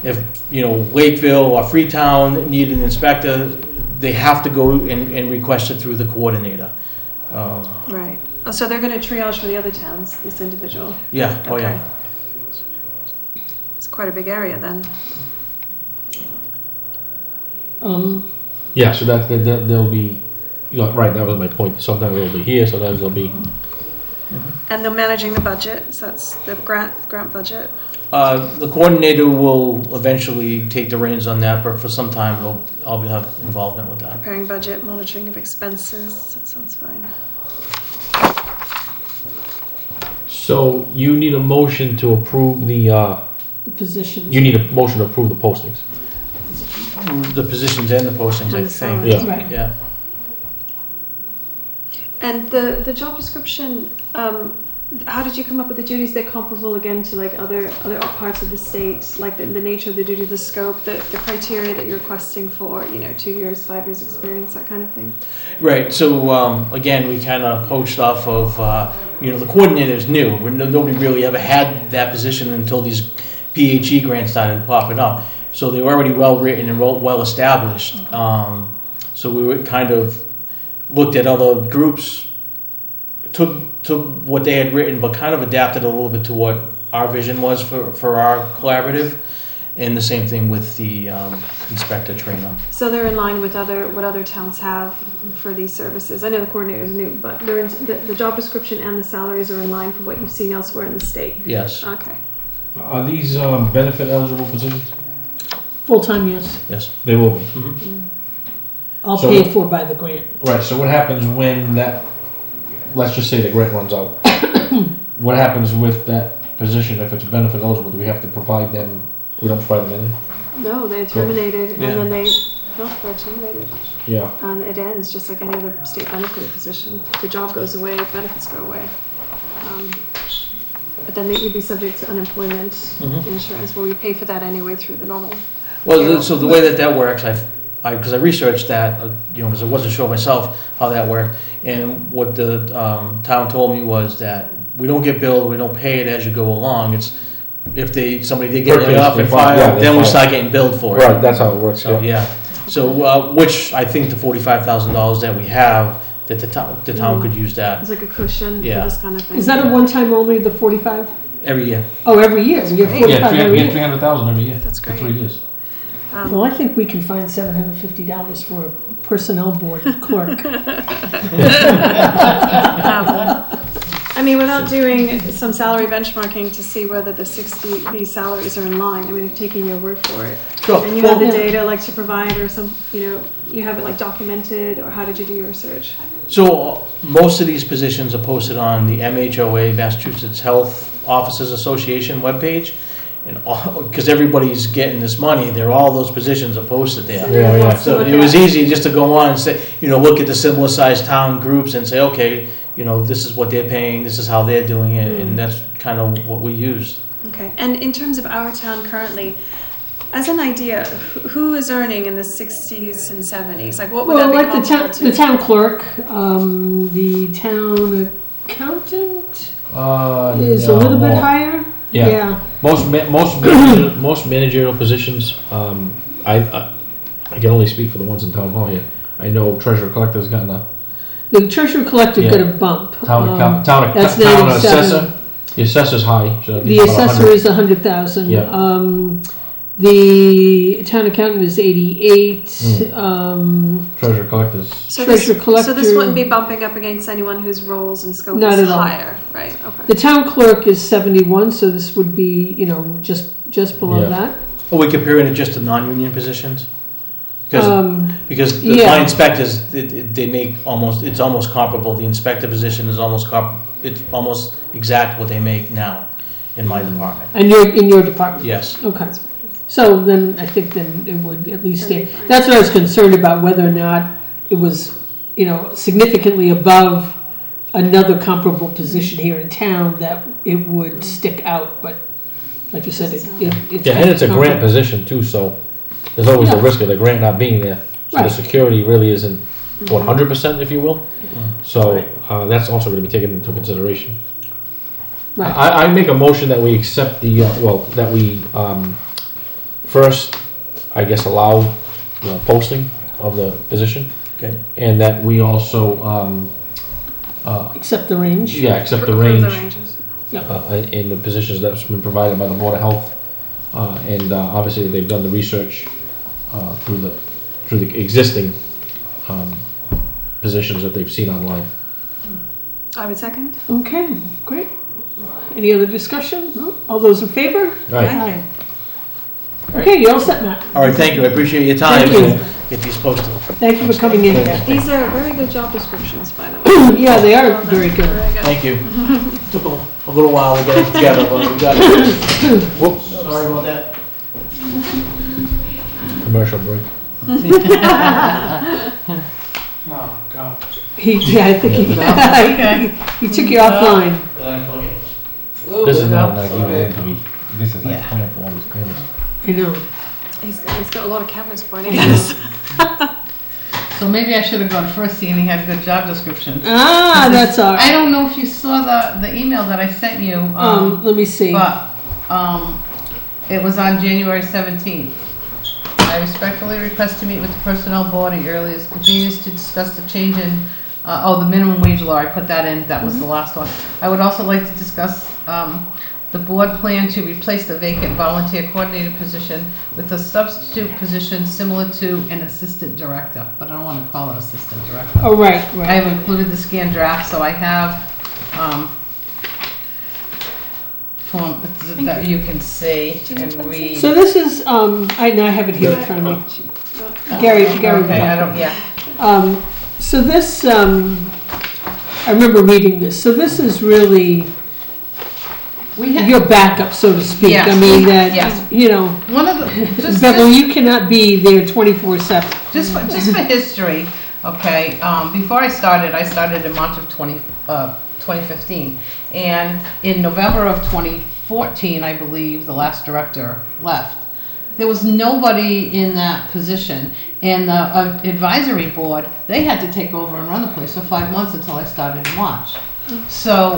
if, Lakeville or Freetown need an inspector, they have to go and request it through the coordinator. Right. Oh, so they're going to triage for the other towns, this individual? Yeah, oh Okay. yeah. It's quite a big area then. Yeah, so that they'll be, right, that was my point. Sometimes they'll be here, sometimes they'll be, And they're managing the budget, so that's the grant budget. The coordinator will eventually take the reins on that, but for some time I'll have involvement with that. Preparing budget, monitoring of expenses, that sounds fine. so you need a motion to approve the positions? you need a motion to approve the postings. The positions and the postings, I And the think. salaries. Right. Yeah. And the job description, how did you come up with the duties? They're comparable again to like other parts of the state, like the nature of the duty, the scope, the criteria that you're requesting for, 2 years, 5 years experience, that kind of thing. Right. So again, we kind of poached off of the coordinator is new. Nobody really ever had that position until these PHE grants started popping up. So they were already well written and well established. So we were kind of looked at other groups, took what they had written, but kind of adapted a little bit to what our vision was for our collaborative, and the same thing with the inspector trainer. So they're in line with what other towns have for these services. I know the coordinator is new, but the job description and the salaries are in line for what you've seen elsewhere in the state. Yes. Okay. Are these benefit eligible positions? Full-time, yes. Yes. They will be. All So- paid for by the grant. Right, so what happens when let's just say the grant runs out. What happens with that position if it's benefit eligible? Do we have to provide them, we don't provide them any? No, they're terminated, Yeah. and then not they're terminated. Yeah. It ends just like any other state benefit position. If the job goes away, benefits go away. But then you'd be subject to unemployment insurance, where we pay for that anyway through the normal. Well, so the way that works, because I researched that, because I wasn't sure myself how that worked, and what the town told me was that we don't get billed, we don't pay it as you go along. It's if somebody did get laid off and fired, then we start getting billed for it. Right, that's how it works. So, yeah. So which I think the $45,000 that we have, that the town could use that It's like a cushion Yeah. for this kind of thing. Is that a one-time only, the 45? every year. Oh, every year, we get 45 Yeah, every we get year. 300,000 every year. That's For great. 3 years. Well, I think we can find $750 for a personnel board clerk. I mean, without doing some salary benchmarking to see whether these salaries are in line. I mean, taking your word for it. Sure. And you have the data like to provide, or you have it like documented, or how did you do your research? So most of these positions are posted on the MHOA, Massachusetts Health Officers Association webpage, and because everybody's getting this money, all those positions are posted there. Yeah. So it was easy just to go on and say, look at the similar sized town groups and say, okay, this is what they're paying, this is how they're doing it, and that's kind of what we used. Okay. And in terms of our town currently, as an idea, who is earning in the 60s and 70s? Like, what would Well, that be like comparable to? the town clerk, the town accountant is a little bit higher. Yeah. Most managerial positions, I can only speak for the ones in town hall here. I know treasurer collector's gotten a The treasurer collector got a bump. town That's assessor. The assessor's high. So The assessor is 100,000. Yeah. The town accountant is 88. Treasurer collector's. Treasurer collector. So this wouldn't be bumping up against anyone whose roles and scope Not is at all. higher, right? Okay. The town clerk is 71, so this would be, just below Yeah. that. Are we comparing it just to non-union positions? Because the yeah. my inspectors, they make it's almost comparable. The inspector position is it's almost exact what they make now in my department. And you're in your department? Yes. Okay. So then I think then it would at least stay. That's what I was concerned about, whether or not it was, significantly above another comparable position here in town that it would stick out. But like you said, it's Yeah, and it's a grant position too, so there's always a risk of the grant not being there. So the Right. security really isn't 100%, if you will. So that's also going to be taken into consideration. Right. I make a motion that we accept that we first, I guess, allow posting of the position, Okay. and that we also Accept the range. accept the Approve range the ranges. in the positions that's been provided by the Board of Health, and obviously they've done the research through the existing positions that they've seen online. I would second. Okay, great. Any other discussion? No? All those in favor? Right. Aye. Okay, you're all set, Matt. All right. Thank you. I appreciate your time. Thank you. to Get these posted. Thank you for coming in. These are very good job descriptions, by the way. Yeah, they are very good. Very good. Thank you. Took a little while to get it together, but we got it. Whoops. Sorry about that. Commercial break. Oh God. I think he took you offline. Did I plug it? This is not an idea to be. This is like plan for all these cameras. I know. He's got a lot of cameras pointing at us. So maybe I should have gone first, seeing he had good job descriptions. That's all I right. don't know if you saw the email that I sent you, Let me see. but it was on January 17th. I respectfully request to meet with the personnel board at your earliest convenience to discuss the change in, the minimum wage law. I put that in, that was the last one. I would also like to discuss the board plan to replace the vacant volunteer coordinator position with a substitute position similar to an assistant director, but I don't want to call it assistant director. Oh, right, I right. have included the scanned draft, so I have form that you can see and read. So this is, I have it here in front of me. Gary. Okay, I don't, yeah. So this, I remember reading this. So this is really your backup, so to speak. Yes, I mean, yes. that, you know, One of the, Beverly, you cannot be there 24/7. just for history, okay, before I started in March of 2015. And in November of 2014, I believe, the last director left. There was nobody in that position. And the advisory board, they had to take over and run the place for 5 months until I started in March. So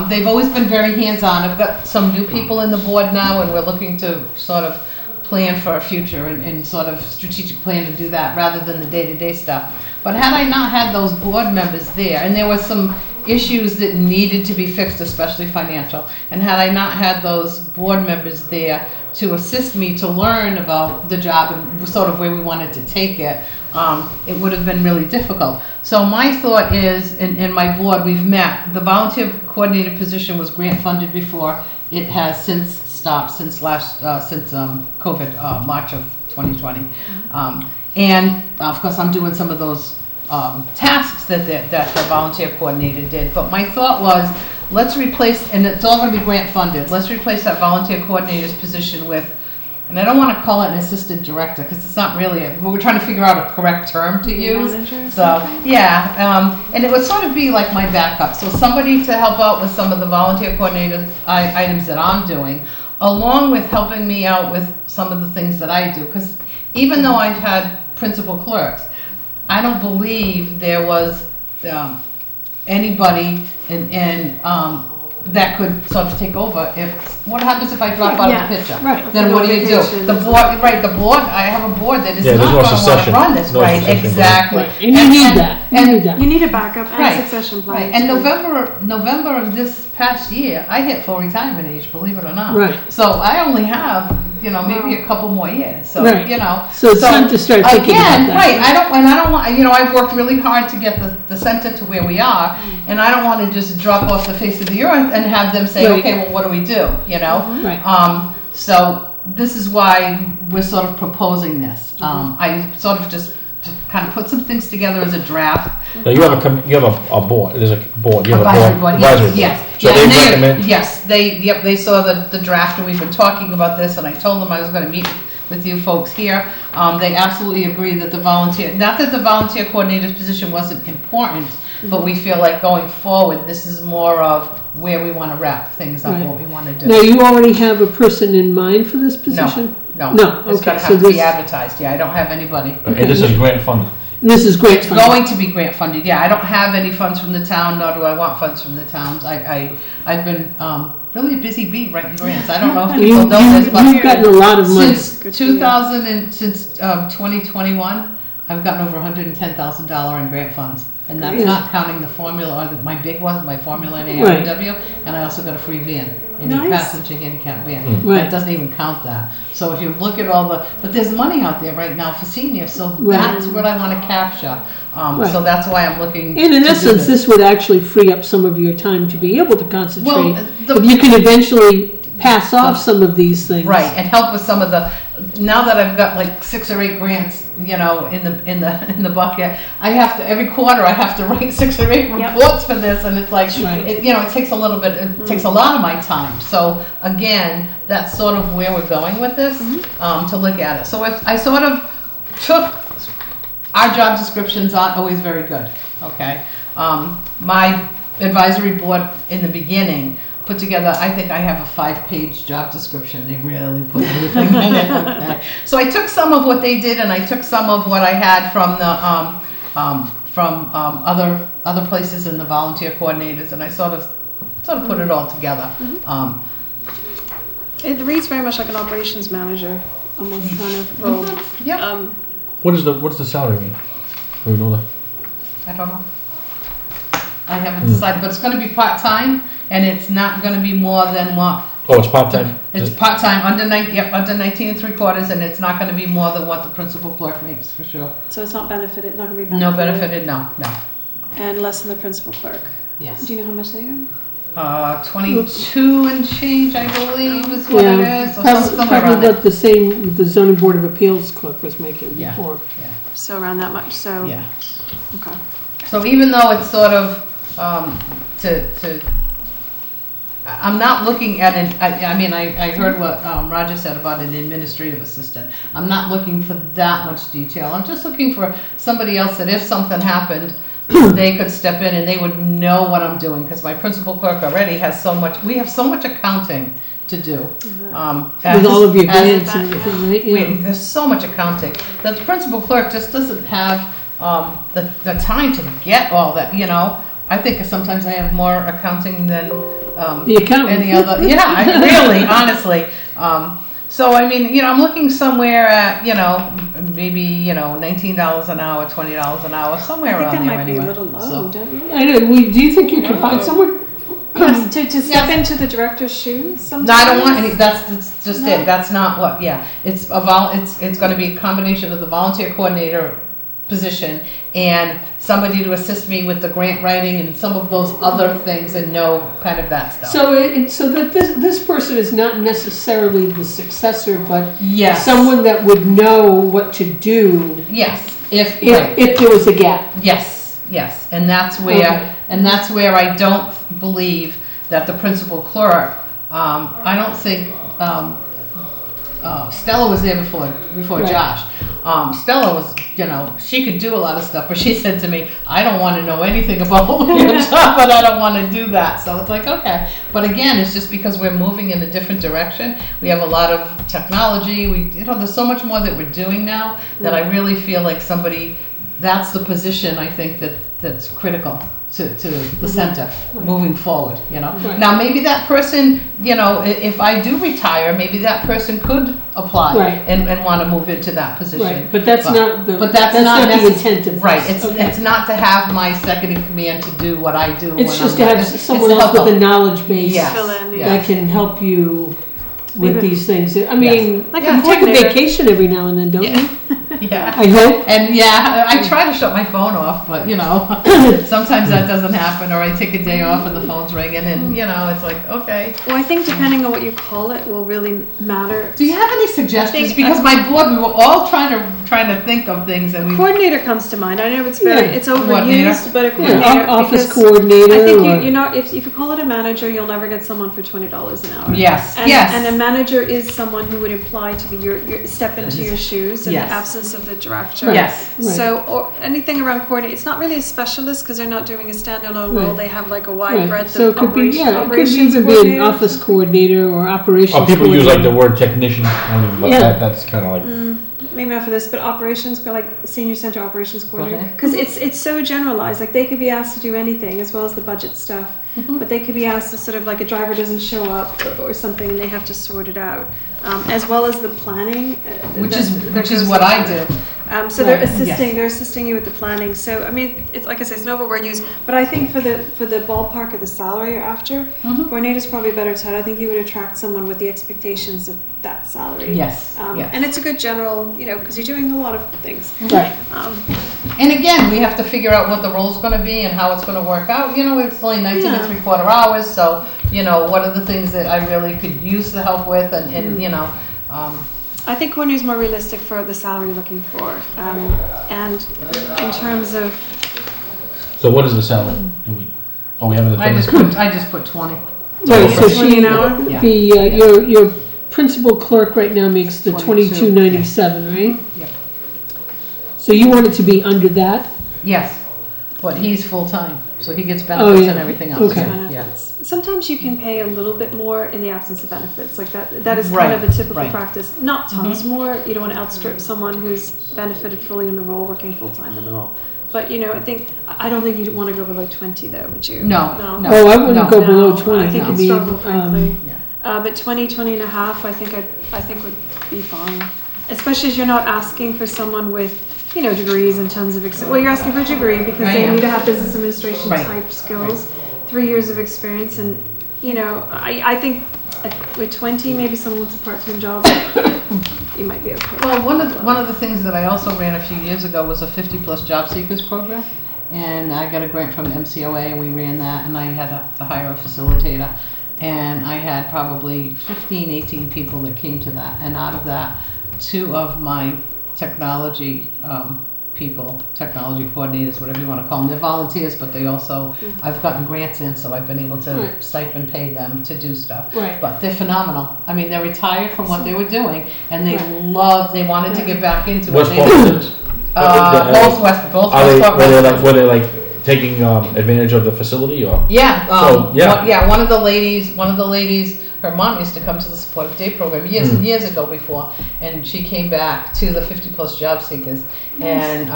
they've always been very hands-on. I've got some new people in the board now, and we're looking to sort of plan for our future and sort of strategic plan to do that rather than the day-to-day stuff. But had I not had those board members there, and there were some issues that needed to be fixed, especially financial, and had I not had those board members there to assist me to learn about the job and sort of where we wanted to take it, it would have been really difficult. So my thought is, in my board, we've met. The volunteer coordinator position was grant funded before. It has since stopped since COVID, March of 2020. And of course, I'm doing some of those tasks that the volunteer coordinator did. But my thought was, let's replace, and it's all going to be grant funded, let's replace that volunteer coordinator's position with, and I don't want to call it an assistant director because it's not really, we're trying to figure out a correct term to use. Manager? So, yeah, and it would sort of be like my backup. So somebody to help out with some of the volunteer coordinator items that I'm doing, along with helping me out with some of the things that I do. Because even though I've had principal clerks, I don't believe there was anybody that could sort of take over. What happens if I drop out of the picture? Right. Then what do you do? Vacation. The board, I have a board that is Yeah, not there's no going to want to succession. run this, No right? succession plan. Exactly. Right. And you need that. You need that. You need a backup and Right. a succession plan. Right, and too. November of this past year, I hit full retirement age, believe it or not. Right. So I only have, maybe a couple more years, so, Right. So So it's time to start thinking about again, that. right, I don't want, I've worked really hard to get the center to where we are, and I don't want to just drop off the face of the earth and have them say, Right. okay, well, what do we do, Right. So this is why we're sort of proposing this. I sort of just kind of put some things together as a draft. Now you have a board. There's a board. You have Advisory a board, advisory yes. So Yeah, they and recommend. Yes, they saw the draft, and we've been talking about this, and I told them I was gonna meet with you folks here. They absolutely agree that not that the volunteer coordinator's position wasn't important, but we feel like going forward, this is more of where we wanna wrap things up, Right. what we wanna do. Now, you already have a person in mind for this position? No, No, it's okay, gonna so have to be this, advertised, yeah, I don't have anybody. And this is grant funded. this is great It's fun. going to be grant funded, yeah. I don't have any funds from the town, nor do I want funds from the towns. I've been really a busy bee writing grants. I don't know if people know this, but You've gotten a lot of money. since 2021, I've gotten over $110,000 in grant funds. And that's Yeah. not counting the formula, or my big one, my formula in Right. AIW, and I also got a free van, a Nice. passenger handicap van. Right. That doesn't even count that. So if you look at all but there's money out there right now for seniors, so Right. that's what I want to capture. Right. So that's why I'm looking. And in to do essence, this would actually free up some of your time to be able to concentrate. Well, If you can eventually pass off some of these things. Right, and help with some of now that I've got like 6 or 8 grants, in the bucket, I have to, every quarter I have to write 6 or 8 Yep. reports for this, and it's like, Right. it takes a little bit, it takes a lot of my time. So again, that's sort of where we're going with this, to look at it. So if I sort of took, our job descriptions aren't always very good, okay? My advisory board in the beginning put together, I think I have a 5-page job description. They really put everything in it. Okay. So I took some of what they did, and I took some of what I had from the other places in the volunteer coordinators, and I sort of put it all together. It reads very much like an operations manager, almost kind of role. Yep. What does the salary mean? Do we know that? I don't know. I haven't decided, but it's going to be part-time, and it's not going to be more than what. Oh, it's part time. It's part-time, under 19 3/4, and it's not going to be more than what the principal clerk makes, for sure. So it's not benefited, not going to be benefited. No benefited, no. And less than the principal clerk. Yes. Do you know how much they earn? 22 and change, I believe, is what Yeah, it is, or probably, somewhere probably around about the same the zoning board of appeals clerk was making Yeah. before. So around that much. So Yeah. okay. So even though it's sort of, I'm not looking at an, I mean, I heard what Roger said about an administrative assistant. I'm not looking for that much detail. I'm just looking for somebody else that if something happened, they could step in and they would know what I'm doing, because my principal clerk already has so much, we have so much accounting to do. With all of your grants and everything, right? Yeah. There's so much accounting. The principal clerk just doesn't have the time to get all that, you know. I think sometimes I have more accounting than The accountant. any other. Yeah, really, honestly. So I mean, you know, I'm looking somewhere at, you know, maybe, you know, $19 an hour, $20 an hour, somewhere I think around that there might be a anyway. little low, So- don't you? I know, do you think you can find someone? Yes, to step into the director's shoes sometimes? No, I don't want any. That's just it. That's not what. Yeah, it's it's going to be a combination of the volunteer coordinator position and somebody to assist me with the grant writing and some of those other things and know kind of that stuff. So that this person is not necessarily the successor, but Yes. someone that would know what to do Yes, if if there was a gap. Yes, and that's where Okay. I don't believe that the principal clerk. I don't think Stella was there before Right. Josh. Stella was, you know, she could do a lot of stuff, but she said to me, "I don't want to know anything about your job, but I don't want to do that." So it's like, okay, but again, it's just because we're moving in a different direction. We have a lot of technology. There's so much more that we're doing now that I really feel like somebody. That's the position I think that's critical to the center moving forward, you know. Right. Now maybe that person, you know, if I do retire, maybe that person could apply Right. and want to move into that position. Right, but that's not the But that's not the necess- intent of this. Right, it's Okay. it's not to have my second in command to do what I do. It's when just I'm to not- have it's someone to else help with a out. knowledge base Yes. Fill in, yes. that can help you with Even- these things. I mean, Like you a take a coordinator. vacation every now and then, don't you? Yeah. I hope. And yeah, I try to shut my phone off, but you know, sometimes that doesn't happen, or I take a day off and the phone's ringing, and you know, it's like, okay. Well, I think depending on what you call it will really matter. Do you have any suggestions? I think- Because my board, we were all trying to think of things, and we. Coordinator comes to mind. I know it's very, Yeah. it's Coordinator. overused, but a Yeah, coordinator. office because coordinator. I think or- you're not, if you call it a manager, you'll never get someone for $20 an hour. Yes, And, yes. and a manager is someone who would imply to be your step into your shoes in Yes. the absence of the director. Yes. Right. So, or anything around coordinator, it's not really a specialist because they're not doing a standalone role. Right. They have like a wide Right. breadth So of it could be, yeah, it could operations even be an coordinator. office coordinator or operations Oh, people use like the coordinator. word technician, I mean, but Yeah. that's kind of like. Maybe not for this, but operations, like senior center operations coordinator, Okay. because it's so generalized. Like they could be asked to do anything as well as the budget stuff, but they could be asked to sort of like a driver doesn't show up or something, and they have to sort it out, as well as the planning, Which that is goes what with I that. do. So they're Right. assisting. Yes. They're assisting you with the planning. So I mean, it's like I said, it's no word used. But I think for the ballpark of the salary you're after, coordinator's probably a better title. I think you would attract someone with the expectations of that salary. Yes, yes. And it's a good general, you know, because you're doing a lot of things. Right. And again, we have to figure out what the role's going to be and how it's going to work out. You know, it's only 19 Yeah. and 3/4 hours, so you know, what are the things that I really could use the help with, and you know. I think coordinator is more realistic for the salary you're looking for. And in terms of, So what is the salary? We haven't I determined. just put 20. Right, so 20 she, an hour? Yeah. your principal clerk right now makes the 22, $22.97, right? Yeah. So you want it to be under that? Yes, but he's full time, so he gets Oh, benefits yeah. and everything else. Okay. Yeah. sometimes you can pay a little bit more in the absence of benefits. Like that is Right, kind of a typical right. practice. Not tons more. You don't want to outstrip someone who's benefited fully in the role, working full time in the role. But you know, I don't think you'd want to go below 20 though, would you? No, no. Oh, I wouldn't No. go No, below 20. I think I you'd mean, struggle, frankly. Yeah. But 20 and a half, I think would be fine. Especially as you're not asking for someone with, you know, degrees and tons of well, you're asking for a degree because I they am. need to have business administration Right. type skills, 3 years of experience, and you know, I think with 20, maybe someone wants a part-time job, you might be okay. Well, one of the things that I also ran a few years ago was a 50+ job seekers program, and I got a grant from MCOA, and we ran that, and I had to hire a facilitator, and I had probably 15, 18 people that came to that, and out of that, 2 of my technology people, technology coordinators, whatever you want to call them. They're volunteers, but they also, I've gotten grants in, so I've been able to Right. stipend pay them to do stuff. Right. But they're phenomenal. I mean, they're retired from what they were doing, and they Right. they wanted to get back into it. Westport They- residents? both both Are they, Westport were they like, residents. were they like taking advantage of the facility or? Yeah, So, yeah. one of the ladies, her mom used to come to the supportive day program years and years ago before, and she came back to the 50 plus job seekers, and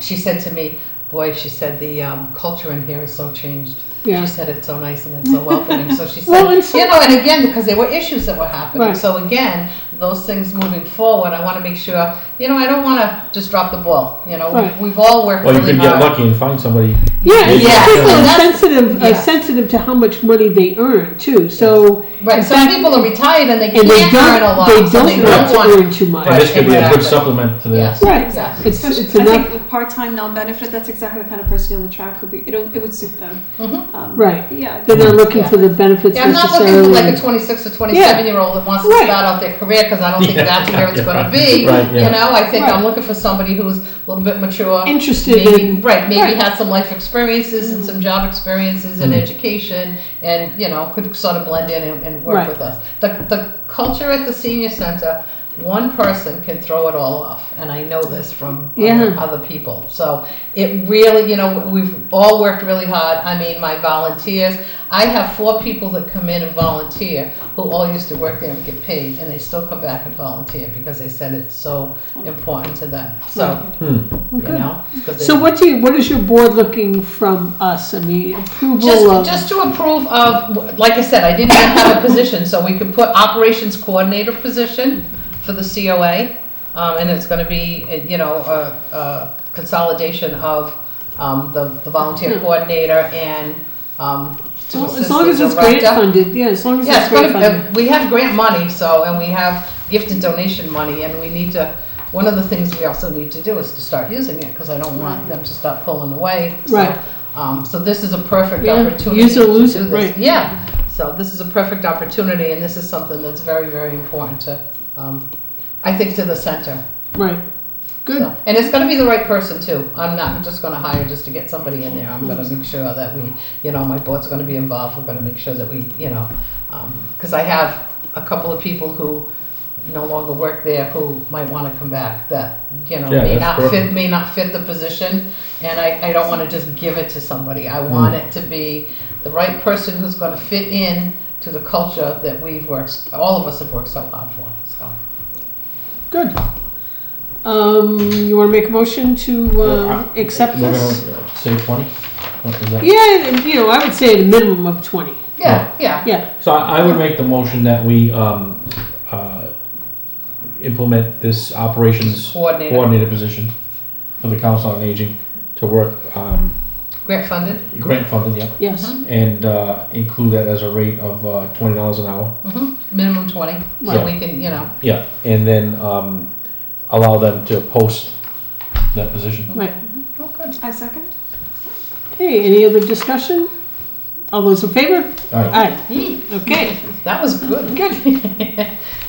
she said to me, boy, she said the culture in here is so changed. Yeah. She said it's so nice and it's so welcoming. So she said, Well, and so- and again, because there were issues that were happening. Right. So again, those things moving forward, I want to make sure, I don't want to just drop the ball. Right. We've all worked Or you really could get hard. lucky and find somebody. Yeah, and Yeah, some people and are that's- sensitive, yeah. sensitive to how much money they earn too. So Right, in some fact- people are retired and they and they can't earn a don't, lot. they so don't they want to want earn too much. And this could be a good Exactly. supplement to the. Yes. Right, Exactly. It's I enough, think with part-time, non-benefit, that's exactly the kind of person you'll attract. It would suit them. right. Yeah. They're not looking Yeah. for the benefits Yeah, I'm not looking necessarily. for like a 26 or 27-year-old that wants to Right. start out their career because I don't think Yeah. that's where it's going to Yeah. be. Right, yeah. I think Right. I'm looking for somebody who's a little bit mature, Interested maybe, in- maybe right. had some life experiences and some job experiences and education, and could sort of blend in and work Right. with us. The culture at the senior center. One person can throw it all off, and I know this from other people. So it really, we've all worked really hard. I mean, my volunteers, I have 4 people that come in and volunteer who all used to work there and get paid, and they still come back and volunteer because they said it's so important to them. So, because So what is your board looking from us? I mean, approval of, just to approve of, like I said, I didn't even have a position, so we could put operations coordinator position for the COA, and it's going to be, a consolidation of the volunteer coordinator and to as assist long the as it's grant director. funded, yeah, as long as Yeah, it's grant funded. we have grant money, and we have gift and donation money, and we need to. One of the things we also need to do is to start using it because I don't want them to start pulling away. So, Right. So this is a perfect Yeah, opportunity use it or to lose do it, this. right. Yeah. So this is a perfect opportunity, and this is something that's very, very important to, I think, to the center. Right, good. So, and it's going to be the right person too. I'm not just going to hire just to get somebody in there. I'm going to make sure that we, my board's going to be involved. We're going to make sure that we, because I have a couple of people who no longer work there who might want to come back that may not fit the position, and I don't want to just give it to somebody. I want it to be the right person who's going to fit in to the culture that all of us have worked so hard for. So. Good. You want to make a motion to accept We're this? gonna say 20? What is that? Yeah, and, I would say at a minimum of 20. Yeah. Yeah, So I would make the motion that we implement this operations Coordinator. position for the Council on Aging to work Grant funded. grant funded, yeah, yes, and include that as a rate of $20 an hour. Minimum 20, so Right. we can, Yeah, and then allow them to post that position. right. Oh, good. I second. Okay, any other discussion? All those in favor? All right. Aye. Neat. Okay, That was good. good.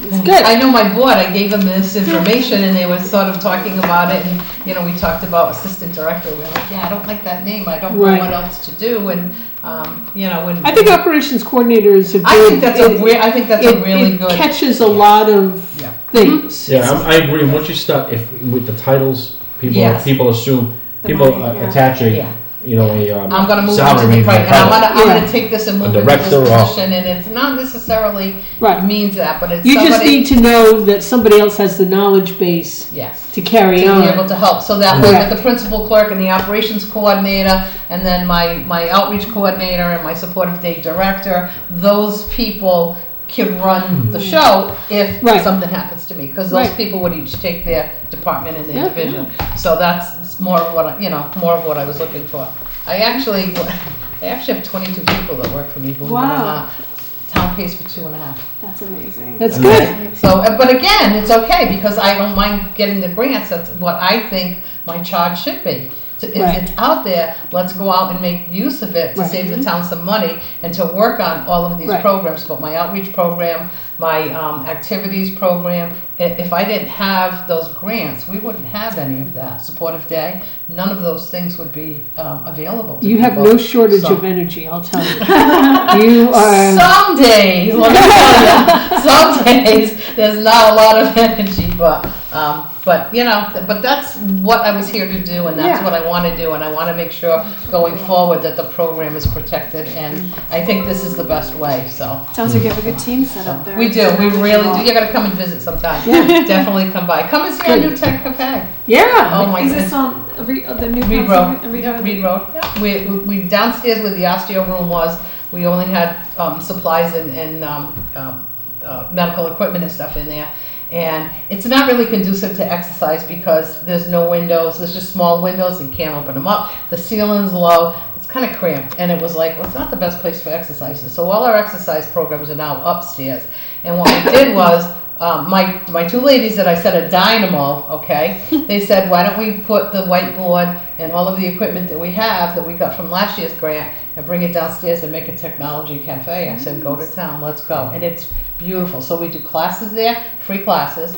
It's good. I know my board, I gave them this information and they were sort of talking about it and, we talked about assistant director. We were like, yeah, I don't like that name. I don't know Right. what else to do and, when. I think operations coordinator is a good. I think that's a really it good. catches a lot of Yeah. things. Yeah, I agree. Once you start, with the titles, Yes. people assume, The people money, yeah. attach a, Yeah. a I'm gonna move salary into the, range right, and I'm title. gonna Yeah. take this and move A into this director or- position and it's not necessarily Right. means that, but it's You just somebody. need to know that somebody else has the knowledge base Yes. to carry To on. be able to help, so that way Correct. with the principal clerk and the operations coordinator, and then my outreach coordinator and my supportive day director, those people can run the show if Right. something happens to me, because those Right. people would each take their department and their Yeah. division. So that's more of what more of what I was looking for. I actually have 22 people that work for me, believe it or Wow. not. Town pays for 2.5. That's amazing. That's good. So, but again, it's okay because I don't mind getting the grants. That's what I think my charge should be. It's out there, let's go out and make use of it to save the town some money and to work on all of these programs. But my outreach program, my activities program, if I didn't have those grants, we wouldn't have any of that. Supportive Day, none of those things would be available to You have people. no shortage of energy, I'll tell you. You are... Some days, let me tell you, some days there's not a lot of energy, but you know, but that's what I was here to do, and that's what I want to do, and I want to make sure going forward that the program is protected, and I think this is the best way. So Sounds like you have a good team set up there. we do, we really do. You got to come and visit sometime. Definitely come by. Come and see our new Tech Cafe. Yeah. Oh my Is goodness. this on the new Reed council- Road. Reed Yeah, Road? Reed Road. Yeah. We downstairs where the osteo room was, we only had supplies and medical equipment and stuff in there. And it's not really conducive to exercise because there's no windows. There's just small windows. You can't open them up. The ceiling's low. It's kind of cramped. And it was like, well, it's not the best place for exercises. So all our exercise programs are now upstairs. And what we did was, my two ladies that I said a dynamo, okay, they said, why don't we put the whiteboard and all of the equipment that we have that we got from last year's grant and bring it downstairs and make a technology cafe. I said, go to town, let's go. And it's beautiful. So we do classes there, free classes.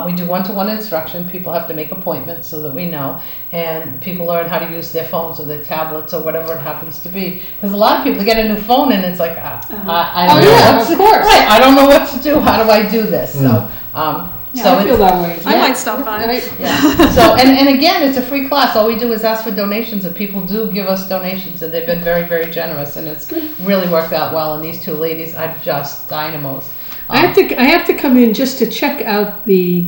We do one-to-one instruction. People have to make appointments so that we know. And people learn how to use their phones or their tablets or whatever it happens to be. Because a lot of people get a new phone and it's like, I don't know what to, of course. Right, I don't know what to do. How do I do this? So, so I feel that way. I might stop by. yeah. So and again, it's a free class. All we do is ask for donations, and people do give us donations, and they've been very, very generous, and it's really worked out well. And these two ladies are just dynamos. I have to come in just to check out the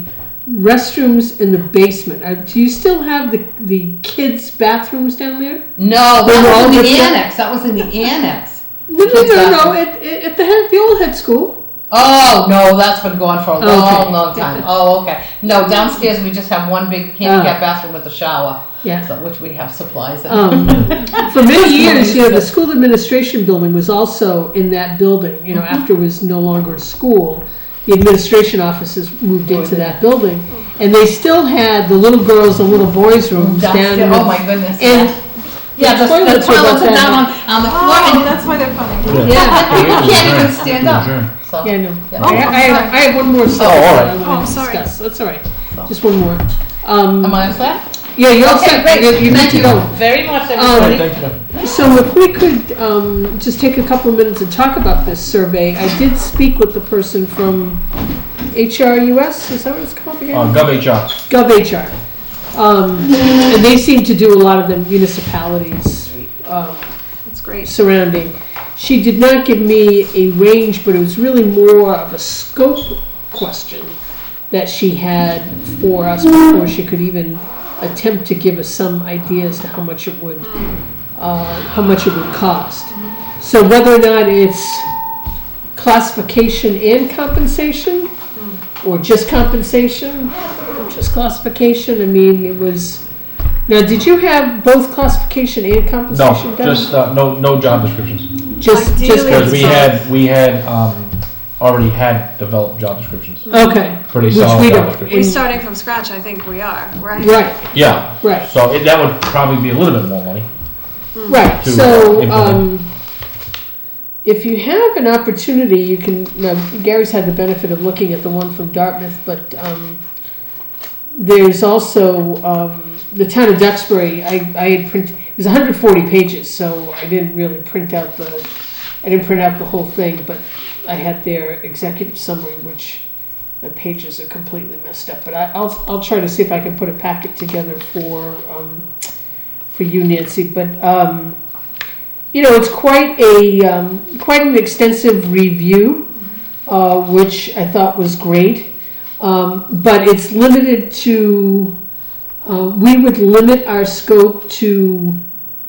restrooms in the basement. Do you still have the kids' bathrooms down there? No, They were that all was in the different? annex. That was in the annex. No. At the old head school. Oh, no, that's been going for a long, Okay. long time. Oh, okay. No, downstairs we just have one big handicap bathroom with a shower. Yeah. So, which we have supplies in. For many years, the school administration building was also in that building. You know, after it was no longer a school, the administration offices moved into that building, and they still had the little girls and little boys rooms down. Downstairs. Oh, my goodness. And yeah, the toilets were toilets are about down that on the floor. Oh, and that's why they're funny. Yeah, people can't even stand up. So. Yeah, no. Yeah. I have one more subject all that right. I want to sorry. discuss. That's all right. Just one more. Am I on set? Yeah, you're all Okay, set. great. You need Thank to you go. very much, everybody. Thank you. So if we could just take a couple of minutes and talk about this survey. I did speak with the person from HRUS, is that what it's called again? GovHR. GovHR. And they seem to do a lot of the municipalities That's great. surrounding. She did not give me a range, but it was really more of a scope question that she had for us before she could even attempt to give us some idea as to how much it would cost. So whether or not it's classification and compensation, or just compensation, or just classification. I mean, it was. Now, did you have both classification and compensation No, done? just no job descriptions. just Ideally, Because it's we had already had developed job descriptions. okay. Pretty Which solid we job don't. descriptions. We're starting from scratch, I think we are, right? Right, Yeah. right, So that would probably be a little bit more money. right. To So, implement. if you have an opportunity, you can. Now, Gary's had the benefit of looking at the one from Dartmouth, but there's also the town of Duxbury. I had printed. It was 140 pages, so I didn't really print out the whole thing, but I had their executive summary, which the pages are completely messed up. But I'll try to see if I can put a packet together for you, Nancy. But it's quite an extensive review, which I thought was great. But it's limited to. We would limit our scope to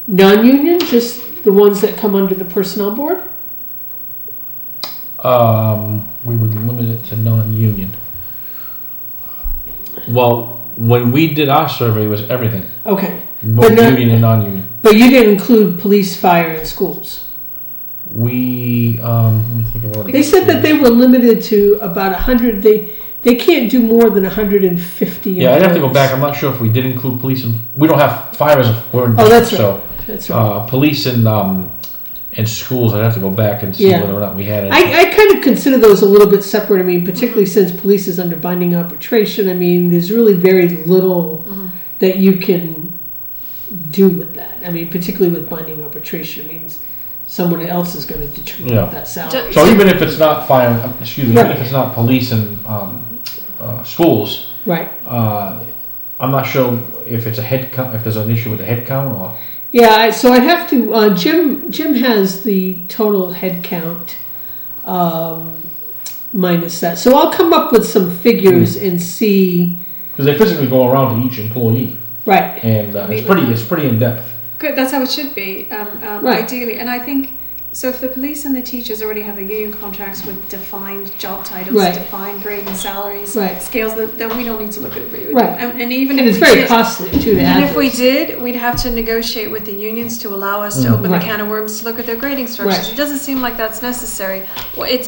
non-union, just the ones that come under the personnel board. We would limit it to non-union. Well, when we did our survey, it was everything, Okay. both But not- union and non-union. But you didn't include police, fire, and schools. We let me think of what They said that they were limited to about 100. they can't do more than 150. Yeah, I'd have to go employees. back. I'm not sure if we did include police and we don't have fire as a we're in Oh, that's so right. That's right. police and schools. I'd have to go back and see Yeah. whether or not we had any. I kind of consider those a little bit separate. I mean, particularly since police is under binding arbitration. I mean, there's really very little that you can do with that. I mean, particularly with binding arbitration, it means someone else is going to determine Yeah. that salary. So even if it's not fire, excuse me, Right. even if it's not police and schools, Right. I'm not sure if it's a head count, if there's an issue with the head count or. Yeah, so I'd have to. Jim has the total head count minus that. So I'll come up with some figures and see. Because they physically go around to each employee, Right. and it's pretty in depth. Good, that's how it should be, Right. ideally. And I think, so if the police and the teachers already have the union contracts with defined job titles, Right. defined grade and salaries, Right. scales, then we don't need to look at it. Right. And even And if it's we very did, costly too to and add if we those. did, we'd have to negotiate with the unions to allow us to open Right. the can of worms to look at their grading structures. Right. It doesn't seem like that's necessary. Well, it's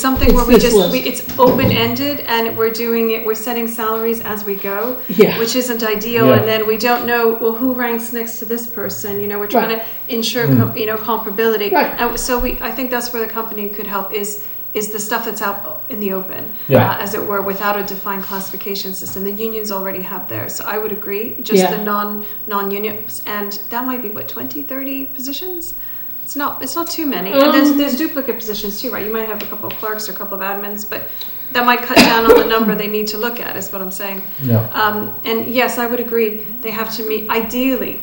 something It's where we this just, list. it's open-ended and we're doing it, we're setting salaries as we go, Yeah. which isn't ideal. Yeah. And then we don't know, well, who ranks next to this person? You know, we're trying Right. to ensure, comparability. Right. And so I think that's where the company could help is the stuff that's out in the open, Yeah. as it were, without a defined classification system. The unions already have theirs, so I would agree. Just Yeah. the non-unions, and that might be what 20, 30 positions. It's not too many, and there's duplicate positions too, right? You might have a couple of clerks or a couple of admins, but that might cut down on the number they need to look at. Is what I'm saying. Yeah. And yes, I would agree. They have to meet. Ideally,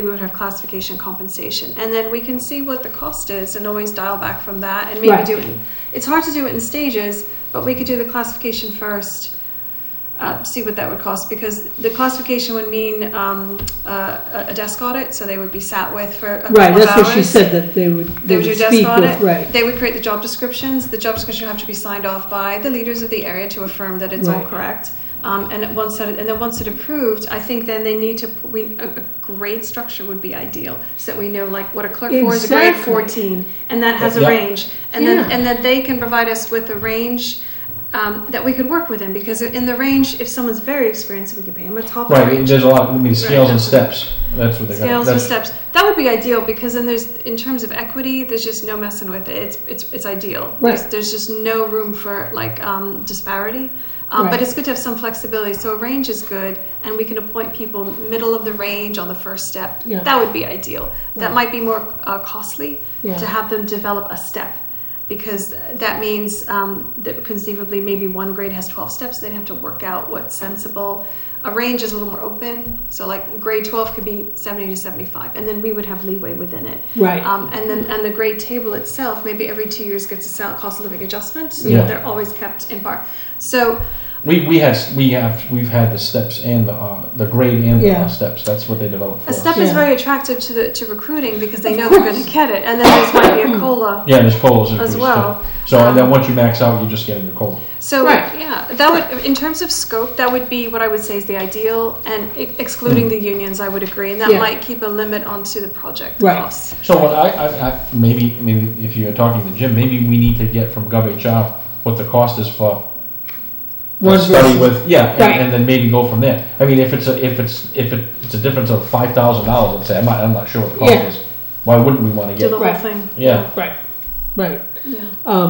we would have classification compensation, and then we can see what the cost is, and always dial back from that, and maybe Right. do it. It's hard to do it in stages, but we could do the classification first. See what that would cost, because the classification would mean a desk audit, so they would be sat with for a couple Right. of That's hours. what she said that they would They would do a desk speak audit. with. Right. They would create the job descriptions. The job description would have to be signed off by the leaders of the area to affirm that it's all Right. correct. And once it approved, I think then they need to. A grade structure would be ideal, so that we know like what a clerk for is a grade Exactly. 14, and that has a Yeah. range, and then they can provide us with a range. That we could work within, because in the range, if someone's very experienced, we could pay them a top Right. range. There's a lot. I mean, scales and Right. steps. That's what they got. Scales or steps. That would be ideal, because then in terms of equity, there's just no messing with it. It's ideal. Right. There's just no room for disparity. Right. But it's good to have some flexibility. So a range is good, and we can appoint people middle of the range on the first step. Yeah. That would be ideal. That Right. might be more costly Yeah. to have them develop a step. Because that means that conceivably maybe one grade has 12 steps. They'd have to work out what's sensible. A range is a little more open. So like grade 12 could be 70 to 75. And then we would have leeway within it. Right. And the grade table itself, maybe every 2 years gets a cost of living adjustment. So Yeah. that they're always kept in par. So We've had the steps and the grade and the Yeah. steps. That's what they developed for a us. step is Yeah. very attractive to recruiting, because they Of know they're course. going to get it. And then there's might be a COLA. Yeah, and there's colas As increased, well. too. So and then once you max out, you just get into cola. So Right. yeah, that would, in terms of scope, that would be what I would say is the ideal, and excluding the unions, I would agree, and that Yeah. might keep a limit onto the project Right. costs. So what I maybe if you're talking to Jim, maybe we need to get from GovHR what the cost is for One a study versus- with Right. and then maybe go from there. I mean, if it's a difference of $5,000, let's say I'm not sure what the cost Yeah. is. Why wouldn't we want to Do get? the whole Right. thing. Yeah. Right. Yeah.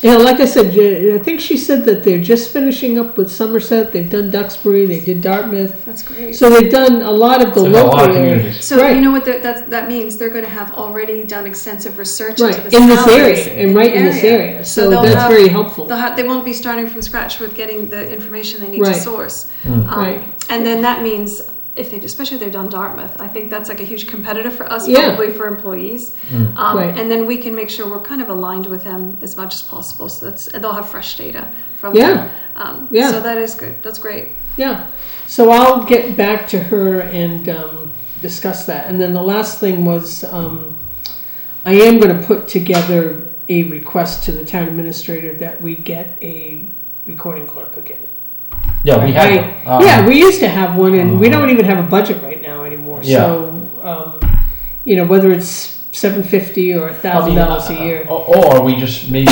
Yeah, like I said, I think she said that they're just finishing up with Somerset. They've done Duxbury. They did Dartmouth. That's great. So they've done a lot of the So a local lot of areas. communities. So Right. you know what that means? They're going to have already done extensive research Right, into the in this salaries area, and right in this area. So they'll that's have- very helpful. They won't be starting from scratch with getting the information they need Right. to source. Right. And then that means, especially if they've done Dartmouth, I think that's like a huge competitor for us, Yeah. probably for employees. Right. And then we can make sure we're kind of aligned with them as much as possible. So and they'll have fresh data from Yeah. them. Yeah. So that is good. That's great. Yeah. So I'll get back to her and discuss that. And then the last thing was I am going to put together a request to the town administrator that we get a recording clerk again. Yeah, we had. Yeah, we used to have one, and we don't even have a budget right now anymore. Yeah. So, whether it's $750 or $1,000 a year. Or we just maybe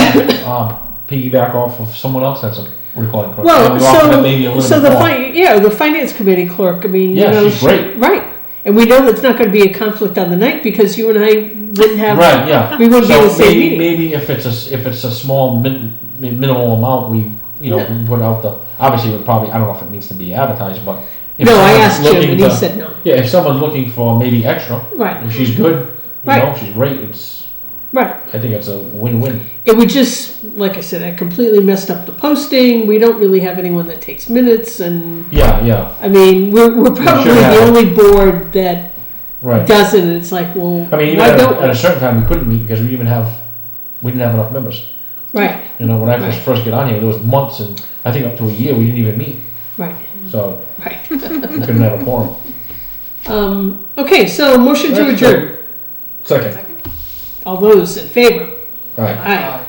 piggyback off of someone else that's a recording clerk. Well, And we offer them maybe a little so bit the more. the finance committee clerk, I mean, Yeah, you know, she's great. right. And we know that's not going to be a conflict on the night because you and I wouldn't have, Right, yeah. we wouldn't be in the So same maybe, meeting. maybe if it's a small minimal amount, we we put out the, obviously it would probably, I don't know if it needs to be advertised, but. If No, I someone's asked Jim looking and he to- said no. Yeah, if someone's looking for maybe extra, Right. if she's good, you Right. know, she's great, Right. I think it's a win-win. It would just, like I said, I completely messed up the posting. We don't really have anyone that takes minutes, and Yeah, I mean, we're probably should the have. only board that right. doesn't. And it's like, well, I mean, even why at don't a certain time, we couldn't meet because we didn't have enough members. right, You know, when I Right. first got on here, there was months and I think up to a year, we didn't even meet. right, So right. we couldn't have a quorum. Okay, so motion to That's adjourn. Second. All those in favor? All right. Aye.